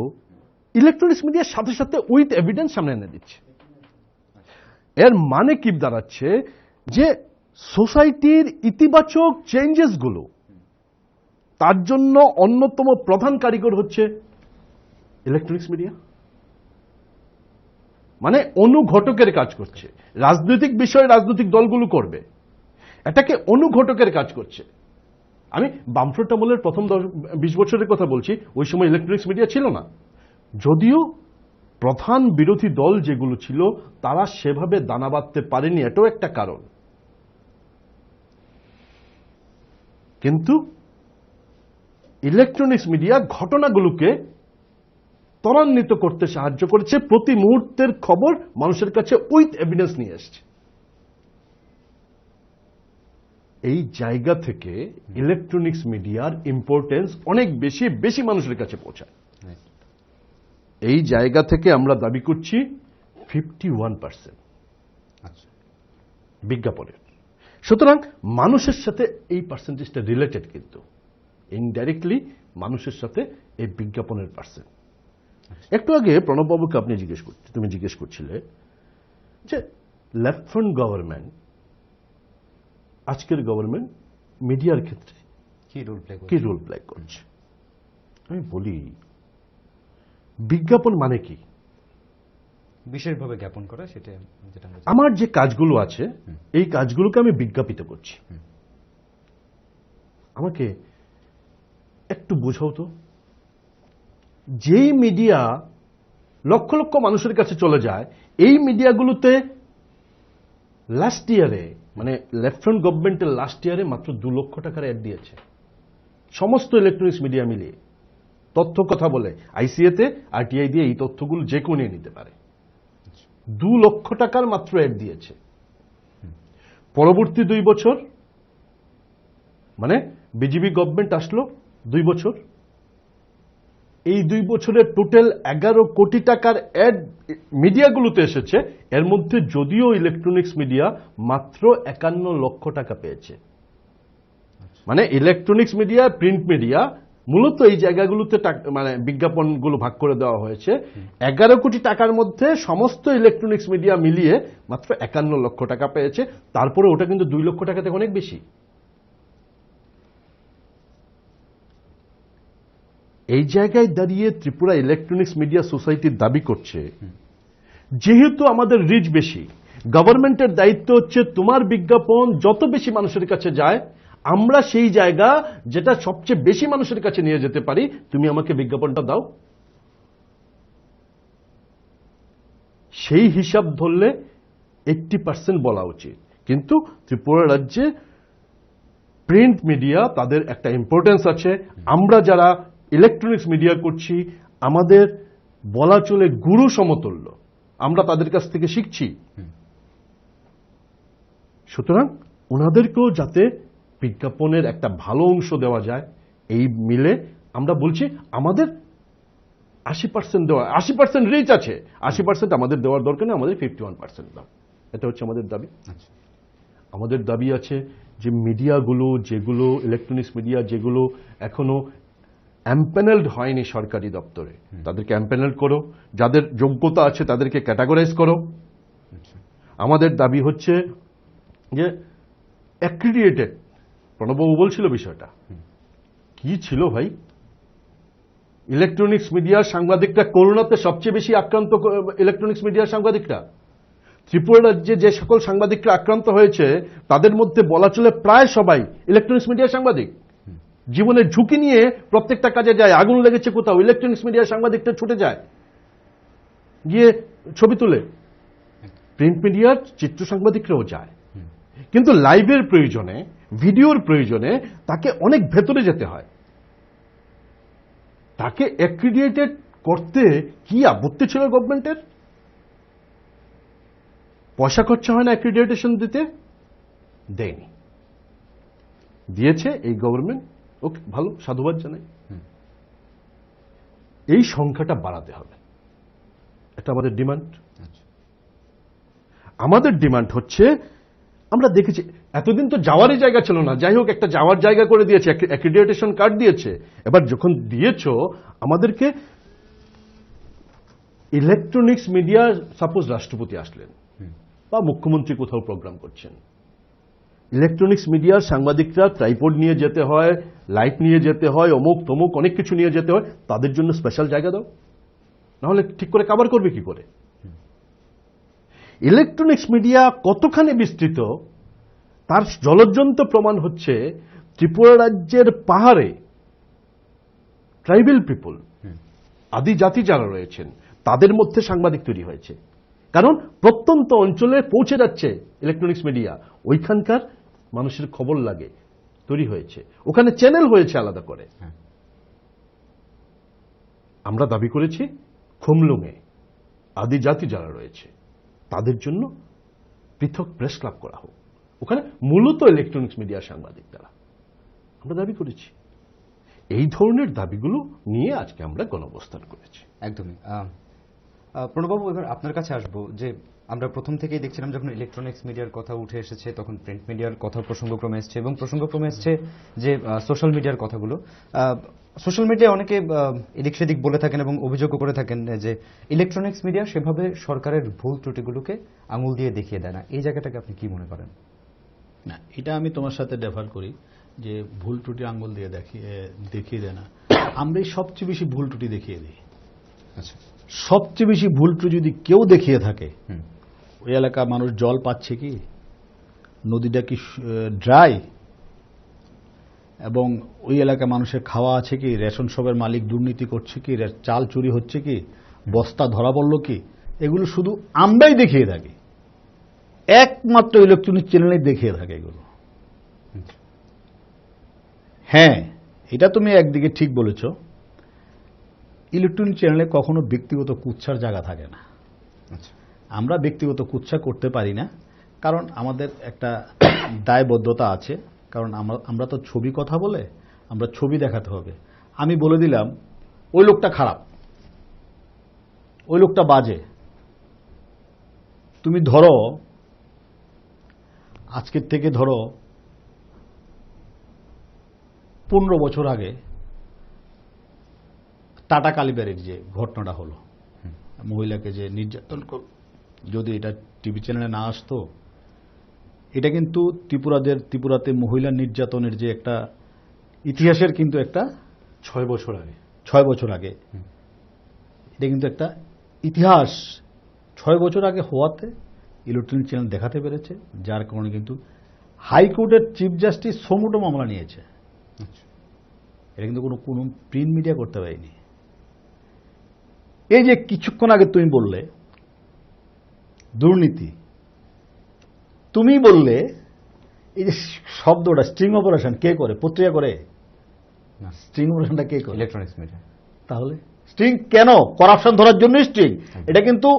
ইলেকট্রনিক্স মিডিয়ার সাথে সাথে উইথ এভিডেন্স সামনে এনে দিচ্ছে। এর মানে কি দাঁড়াচ্ছে যে সোসাইটির ইতিবাচক চেঞ্জেসগুলো, তার জন্য অন্যতম প্রধান কারিগর হচ্ছে ইলেকট্রনিক্স মিডিয়া। মানে অনুঘটকের কাজ করছে। রাজনৈতিক বিষয় রাজনৈতিক দলগুলো করবে, এটাকে অনুঘটকের কাজ করছে। আমি বামফ্রন্ট আমলের প্রথম 20 বছরের কথা বলছি, ওই সময় ইলেকট্রনিক্স মিডিয়া ছিল না, যদিও প্রধান বিরোধী দল যেগুলো ছিল তারা সেভাবে দানা বাঁধতে পারেনি, এটাও একটা কারণ। কিন্তু ইলেকট্রনিক্স মিডিয়া ঘটনাগুলোকে ত্বরান্বিত করতে সাহায্য করেছে, প্রতি মুহূর্তের খবর মানুষের কাছে উইথ এভিডেন্স নিয়ে আসছে। এই জায়গা থেকে ইলেকট্রনিক্স মিডিয়ার ইম্পর্টেন্স অনেক বেশি মানুষের কাছে পৌঁছায়। এই জায়গা থেকে আমরা দাবি করছি 51% বিজ্ঞাপনের। সুতরাং মানুষের সাথে এই পার্সেন্টেজটা রিলেটেড, কিন্তু ইনডাইরেক্টলি মানুষের সাথে এই বিজ্ঞাপনের পার্সেন্ট। একটু আগে প্রণববাবুকে তুমি জিজ্ঞেস করছিলে যে লেফট ফ্রন্ট গভর্নমেন্ট, আজকের গভর্নমেন্ট মিডিয়ার ক্ষেত্রে কি রোল প্লে করছে। আমি বলি বিজ্ঞাপন মানে কি? বিশেষভাবে জ্ঞাপন করা, সেটা যেটা আমরা জানি। আমার যে কাজগুলো আছে এই কাজগুলোকে আমি বিজ্ঞাপিত করছি। আমাকে একটু বোঝাও তো, যেই মিডিয়া লক্ষ লক্ষ মানুষের কাছে চলে যায়, এই মিডিয়াগুলোতে লাস্ট ইয়ারে মানে লেফট্রন্ট গভর্নমেন্টের লাস্ট ইয়ারে মাত্র 2 লক্ষ টাকার অ্যাড দিয়েছে সমস্ত ইলেকট্রনিক্স মিডিয়া মিলিয়ে। তথ্য কথা বলে আইসিএতে আরটিআই দিয়ে এই তথ্যগুলো যে কেউ নিয়ে নিতে পারে। 2 লক্ষ টাকার মাত্র অ্যাড দিয়েছে। পরবর্তী 2 বছর মানে বিজেপি গভর্নমেন্ট আসলো 2 বছর, এই 2 বছরে টোটাল 11 কোটি টাকার অ্যাড মিডিয়াগুলোতে এসেছে। এর মধ্যে যদিও ইলেকট্রনিক্স মিডিয়া মাত্র 51 লক্ষ টাকা পেয়েছে। মানে ইলেকট্রনিক্স মিডিয়া, প্রিন্ট মিডিয়া মূলত এই জায়গাগুলোতে মানে বিজ্ঞাপনগুলো ভাগ করে দেওয়া হয়েছে। 11 কোটি টাকার মধ্যে সমস্ত ইলেকট্রনিক্স মিডিয়া মিলিয়ে মাত্র 51 লক্ষ টাকা পেয়েছে। তারপরে ওটা কিন্তু 2 লক্ষ টাকা থেকে অনেক বেশি। এই জায়গায় দাঁড়িয়ে ত্রিপুরা ইলেকট্রনিক্স মিডিয়া সোসাইটির দাবি করছে, যেহেতু আমাদের রিচ বেশি, গভর্নমেন্টের দায়িত্ব হচ্ছে তোমার বিজ্ঞাপন যত বেশি মানুষের কাছে যায়, আমরা সেই জায়গা যেটা সবচেয়ে বেশি মানুষের কাছে নিয়ে যেতে পারি, তুমি আমাকে বিজ্ঞাপনটা দাও। সেই হিসাব ধরলে 80% বলা উচিত। কিন্তু ত্রিপুরা রাজ্যে প্রিন্ট মিডিয়া তাদের একটা ইম্পর্টেন্স আছে। আমরা যারা ইলেকট্রনিক্স মিডিয়া করছি আমাদের বলা চলে গুরু সমতুল্য, আমরা তাদের কাছ থেকে শিখছি। সুতরাং ওনাদেরকেও যাতে বিজ্ঞাপনের একটা ভালো অংশ দেওয়া যায়, এই মিলে আমরা বলছি আমাদের 80% দেওয়া, 80% রিচ আছে, 80% আমাদের দেওয়ার দরকার নেই, আমাদের 51% দাও। এটা হচ্ছে আমাদের দাবি। আমাদের দাবি আছে যে মিডিয়াগুলো, যেগুলো ইলেকট্রনিক্স মিডিয়া যেগুলো এখনো এমপ্যানেলড হয়নি সরকারি দপ্তরে, তাদেরকে এমপ্যানেল করো। যাদের যোগ্যতা আছে তাদেরকে ক্যাটাগরাইজ করো। আমাদের দাবি হচ্ছে যে অ্যাক্রিডিয়েটেড, প্রণববাবু বলছিল বিষয়টা কি ছিল ভাই, ইলেকট্রনিক্স মিডিয়ার সাংবাদিকরা করোনাতে সবচেয়ে বেশি আক্রান্ত, ইলেকট্রনিক্স মিডিয়ার সাংবাদিকরা। ত্রিপুরা রাজ্যে যে সকল সাংবাদিকরা আক্রান্ত হয়েছে তাদের মধ্যে বলা চলে প্রায় সবাই ইলেকট্রনিক্স মিডিয়ার সাংবাদিক। জীবনের ঝুঁকি নিয়ে প্রত্যেকটা কাজে যায়, আগুন লেগেছে কোথাও, ইলেকট্রনিক্স মিডিয়ার সাংবাদিকটা ছুটে যায় গিয়ে ছবি তুলে। প্রিন্ট মিডিয়ার চিত্র সাংবাদিকরাও যায়, কিন্তু লাইভের প্রয়োজনে, ভিডিওর প্রয়োজনে তাকে অনেক ভেতরে যেতে হয়। তাকে অ্যাক্রিডিয়েটেড করতে কি আপত্তি ছিল গভর্নমেন্টের? পয়সা খরচা হয় না অ্যাক্রিডিটেশন দিতে? দেয়নি। দিয়েছে এই গভর্নমেন্ট, ওকে ভালো, সাধুবাদ জানাই। এই সংখ্যাটা বাড়াতে হবে, এটা আমাদের ডিমান্ড। আমাদের ডিমান্ড হচ্ছে, আমরা দেখেছি এতদিন তো যাওয়ারই জায়গা ছিল না, যাই হোক একটা যাওয়ার জায়গা করে দিয়েছে, অ্যাক্রিডিটেশন কার্ড দিয়েছে। এবার যখন দিয়েছো আমাদেরকে ইলেকট্রনিক্স মিডিয়া, সাপোজ রাষ্ট্রপতি আসলেন বা মুখ্যমন্ত্রী কোথাও প্রোগ্রাম করছেন, ইলেকট্রনিক্স মিডিয়ার সাংবাদিকরা ট্রাইপড নিয়ে যেতে হয়, লাইট নিয়ে যেতে হয়, অমুক তমুক অনেক কিছু নিয়ে যেতে হয়, তাদের জন্য স্পেশাল জায়গা দাও, নাহলে ঠিক করে কভার করবে কি করে? ইলেকট্রনিক্স মিডিয়া কতখানি বিস্তৃত তার জ্বলজ্জন্ত প্রমাণ হচ্ছে ত্রিপুরা রাজ্যের পাহাড়ে ট্রাইবাল পিপল, আদি জাতি যারা রয়েছেন তাদের মধ্যে সাংবাদিক তৈরি হয়েছে। কারণ প্রত্যন্ত অঞ্চলে পৌঁছে যাচ্ছে ইলেকট্রনিক্স মিডিয়া, ওইখানকার মানুষের খবর লাগে, তৈরি হয়েছে, ওখানে চ্যানেল হয়েছে আলাদা করে। আমরা দাবি করেছি খুমলুঙে আদি জাতি যারা রয়েছে তাদের জন্য পৃথক প্রেস ক্লাব করা হোক, ওখানে মূলত ইলেকট্রনিক্স মিডিয়া সাংবাদিক দ্বারা আমরা দাবি করেছি। এই ধরনের দাবিগুলো নিয়ে আজকে আমরা গণঅবস্থান করেছি। একদমই। প্রণববাবু, এবার আপনার কাছে আসবো যে আমরা প্রথম থেকেই দেখছিলাম যখন ইলেকট্রনিক্স মিডিয়ার কথা উঠে এসেছে তখন প্রিন্ট মিডিয়ার কথা প্রসঙ্গক্রমে এসছে, এবং প্রসঙ্গক্রমে এসছে যে সোশ্যাল মিডিয়ার কথাগুলো। সোশ্যাল মিডিয়া অনেকে এদিক সেদিক বলে থাকেন এবং অভিযোগ করে থাকেন যে ইলেকট্রনিক্স মিডিয়া সেভাবে সরকারের ভুল ত্রুটিগুলোকে আঙুল দিয়ে দেখিয়ে দেয় না। এই জায়গাটাকে আপনি কি মনে করেন? না, এটা আমি তোমার সাথে ডেফার করি যে ভুল ত্রুটি আঙ্গুল দিয়ে দেখিয়ে দেয় না। আমরাই সবচেয়ে বেশি ভুল ত্রুটি দেখিয়ে দিই। আচ্ছা। সবচেয়ে বেশি ভুল ত্রুটি যদি কেউ দেখিয়ে থাকে, হুম। ওই এলাকা মানুষ জল পাচ্ছে কি, নদীটা কি ড্রাই, এবং ওই এলাকা মানুষের খাওয়া আছে কি, রেশন শপের মালিক দুর্নীতি করছে কি, চাল চুরি হচ্ছে কি, বস্তা ধরা পড়ল কি, এগুলো শুধু আমরাই দেখিয়ে থাকি। একমাত্র ইলেকট্রনিক চ্যানেলেই দেখিয়ে থাকে এগুলো। হ্যাঁ, এটা তুমি একদিকে ঠিক বলেছ, ইলেকট্রনিক চ্যানেলে কখনো ব্যক্তিগত কুৎসার জায়গা থাকে না। আচ্ছা। আমরা ব্যক্তিগত কুৎসা করতে পারি না, কারণ আমাদের একটা দায়বদ্ধতা আছে। কারণ আমরা তো ছবি কথা বলে, আমরা ছবি দেখাতে হবে। আমি বলে দিলাম ওই লোকটা খারাপ, ওই লোকটা বাজে। তুমি ধরো আজকের থেকে ধরো 15 বছর আগে টাটা কালিবারের যে ঘটনাটা হলো, মহিলাকে যে নির্যাতন যদি এটা টিভি চ্যানেলে না আসতো, এটা কিন্তু ত্রিপুরাতে মহিলা নির্যাতনের যে একটা ইতিহাসের কিন্তু একটা 6 বছর আগে, 6 বছর আগে এটা কিন্তু একটা ইতিহাস 6 বছর আগে হওয়াতে ইলেকট্রনিক চ্যানেল দেখাতে পেরেছে, যার কারণে কিন্তু হাইকোর্টের চিফ জাস্টিস সমুটো মামলা নিয়েছে। এটা কিন্তু কোনো প্রিন্ট মিডিয়া করতে পারেনি। এই যে কিছুক্ষণ আগে তুমি বললে দুর্নীতি, তুমি বললে এই যে শব্দটা স্ট্রিং অপারেশন কে করে? পত্রিকা করে না, স্ট্রিং অপারেশনটা কে করে? Electronics media. তাহলে স্ট্রিং কেন? করাপশন ধরার জন্য স্ট্রিং। এটা কিন্তু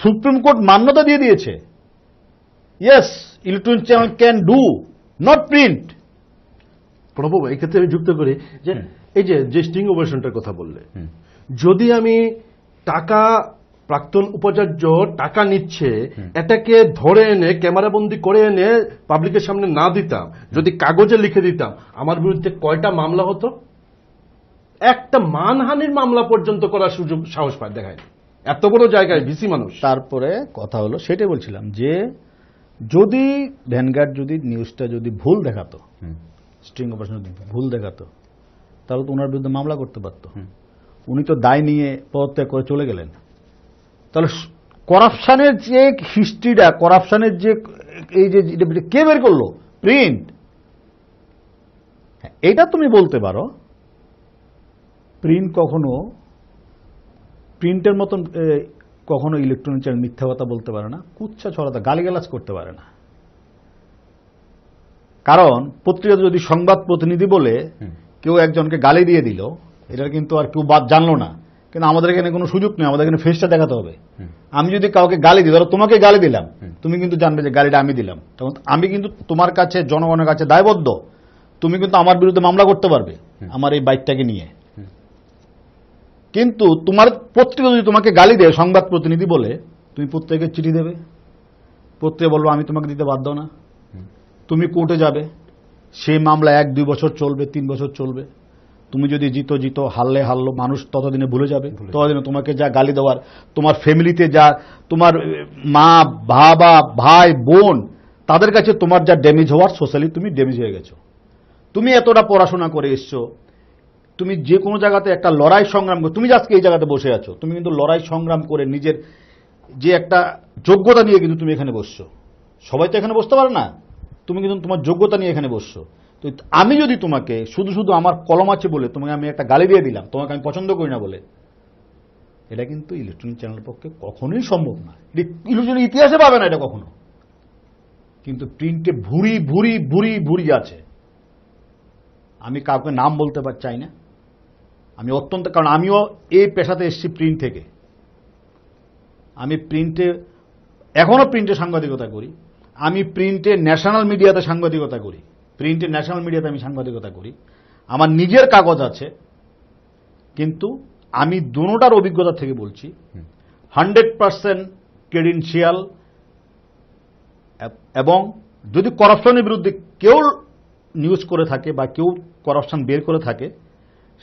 সুপ্রিম কোর্ট মান্যতা দিয়ে দিয়েছে। Yes, electronic channel can do, not print. প্রভু, এই ক্ষেত্রে আমি যুক্ত করি যে এই যে স্টিং অপারেশনটার কথা বললে, যদি আমি টাকা, প্রাক্তন উপাচার্য টাকা নিচ্ছে, এটাকে ধরে এনে ক্যামেরাবন্দি করে এনে পাবলিকের সামনে না দিতাম, যদি কাগজে লিখে দিতাম, আমার বিরুদ্ধে কয়টা মামলা হতো? একটা মানহানির মামলা পর্যন্ত করার সুযোগ সাহস পায় দেখায়। এত বড় জায়গায় ভিসি মানুষ। তারপরে কথা হলো, সেটাই বলছিলাম যে যদি ভ্যানগার্ড যদি নিউজটা যদি ভুল দেখাতো, স্ট্রিং অপারেশন ভুল দেখাতো, তাহলে তো ওনার বিরুদ্ধে মামলা করতে পারতো। উনি তো দায় নিয়ে পদত্যাগ করে চলে গেলেন। তাহলে করাপশনের যে হিস্ট্রিটা, করাপশনের যে এই যে কে বের করলো? প্রিন্ট। এটা তুমি বলতে পারো প্রিন্ট কখনো, প্রিন্টের মতন কখনো ইলেকট্রনিক চ্যানেল মিথ্যা কথা বলতে পারে না, কুচ্ছা ছড়াতে, গালিগালাজ করতে পারে না। কারণ পত্রিকাতে যদি সংবাদ প্রতিনিধি বলে কেউ একজনকে গালি দিয়ে দিল, এটা কিন্তু আর কেউ বাদ জানলো না, কিন্তু আমাদের এখানে কোনো সুযোগ নেই, আমাদের এখানে ফেসটা দেখাতে হবে। আমি যদি কাউকে গালি দিই, ধরো তোমাকে গালি দিলাম, তুমি কিন্তু জানবে যে গালিটা আমি দিলাম, তখন আমি কিন্তু তোমার কাছে, জনগণের কাছে দায়বদ্ধ। তুমি কিন্তু আমার বিরুদ্ধে মামলা করতে পারবে আমার এই বাইকটাকে নিয়ে। কিন্তু তোমার পত্রিকা যদি তোমাকে গালি দেয় সংবাদ প্রতিনিধি বলে, তুমি পত্রিকাকে চিঠি দেবে, পত্রিকা বলবো আমি তোমাকে দিতে বাধ্য না, তুমি কোর্টে যাবে, সেই মামলা 1-2 বছর চলবে, 3 বছর চলবে। তুমি যদি জিতো, হারলে হারলো, মানুষ ততদিনে ভুলে যাবে। ততদিনে তোমাকে যা গালি দেওয়ার, তোমার ফ্যামিলিতে যা, তোমার মা, বাবা, ভাই, বোন, তাদের কাছে তোমার যা ড্যামেজ হওয়ার, সোশ্যালি তুমি ড্যামেজ হয়ে গেছো। তুমি এতটা পড়াশোনা করে এসছো, তুমি যে কোনো জায়গাতে একটা লড়াই সংগ্রাম করে, তুমি আজকে এই জায়গাতে বসে আছো, তুমি কিন্তু লড়াই সংগ্রাম করে নিজের যে একটা যোগ্যতা নিয়ে কিন্তু তুমি এখানে বসছো। সবাই তো এখানে বসতে পারে না, তুমি কিন্তু তোমার যোগ্যতা নিয়ে এখানে বসছো। তো আমি যদি তোমাকে শুধু আমার কলম আছে বলে তোমাকে আমি একটা গালি দিয়ে দিলাম, তোমাকে আমি পছন্দ করি না বলে, এটা কিন্তু ইলেকট্রনিক চ্যানেলের পক্ষে কখনোই সম্ভব না। ইলেকট্রনিক ইতিহাসে পাবে না এটা কখনো। কিন্তু প্রিন্টে ভুরি আছে। আমি কাউকে নাম বলতে চাই না, আমি অত্যন্ত, কারণ আমিও এই পেশাতে এসেছি প্রিন্ট থেকে। আমি প্রিন্টে, এখনো প্রিন্টে সাংবাদিকতা করি, আমি প্রিন্টে ন্যাশনাল মিডিয়াতে সাংবাদিকতা করি, প্রিন্টে ন্যাশনাল মিডিয়াতে আমি সাংবাদিকতা করি, আমার নিজের কাগজ আছে। কিন্তু আমি দুটোটার অভিজ্ঞতা থেকে বলছি, 100% ক্রেডেনশিয়াল, এবং যদি করাপশনের বিরুদ্ধে কেউ নিউজ করে থাকে বা কেউ করাপশন বের করে থাকে,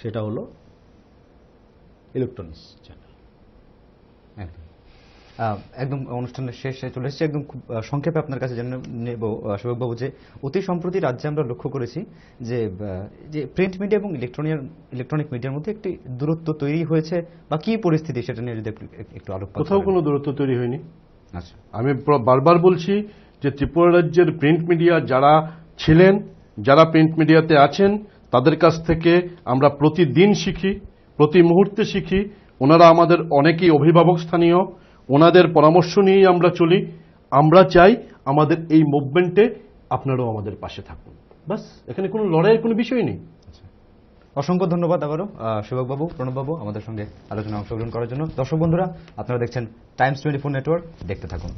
সেটা হলো ইলেকট্রনিক্স চ্যানেল। একদম অনুষ্ঠানের শেষে চলে এসেছে, একদম খুব সংক্ষেপে আপনার কাছে জেনে নেব সেবকবাবু, যে অতি সম্প্রতি রাজ্যে আমরা লক্ষ্য করেছি যে প্রিন্ট মিডিয়া এবং ইলেকট্রনিক মিডিয়ার মধ্যে একটি দূরত্ব তৈরি হয়েছে, বা কি পরিস্থিতি সেটা নিয়ে যদি একটু আলোকপাত কোথাও করেন। কোনো দূরত্ব তৈরি হয়নি। আচ্ছা, আমি বারবার বলছি যে ত্রিপুরা রাজ্যের প্রিন্ট মিডিয়া যারা ছিলেন, যারা প্রিন্ট মিডিয়াতে আছেন, তাদের কাছ থেকে আমরা প্রতিদিন শিখি, প্রতি মুহূর্তে শিখি। ওনারা আমাদের অনেকেই অভিভাবক স্থানীয়, ওনাদের পরামর্শ নিয়েই আমরা চলি। আমরা চাই আমাদের এই মুভমেন্টে আপনারাও আমাদের পাশে থাকুন, বাস। এখানে কোনো লড়াইয়ের কোনো বিষয় নেই। অসংখ্য ধন্যবাদ আবারও সেবকবাবু, প্রণববাবু আমাদের সঙ্গে আলোচনায় অংশগ্রহণ করার জন্য। দর্শক বন্ধুরা, আপনারা দেখছেন টাইমস 24 নেটওয়ার্ক, দেখতে থাকুন।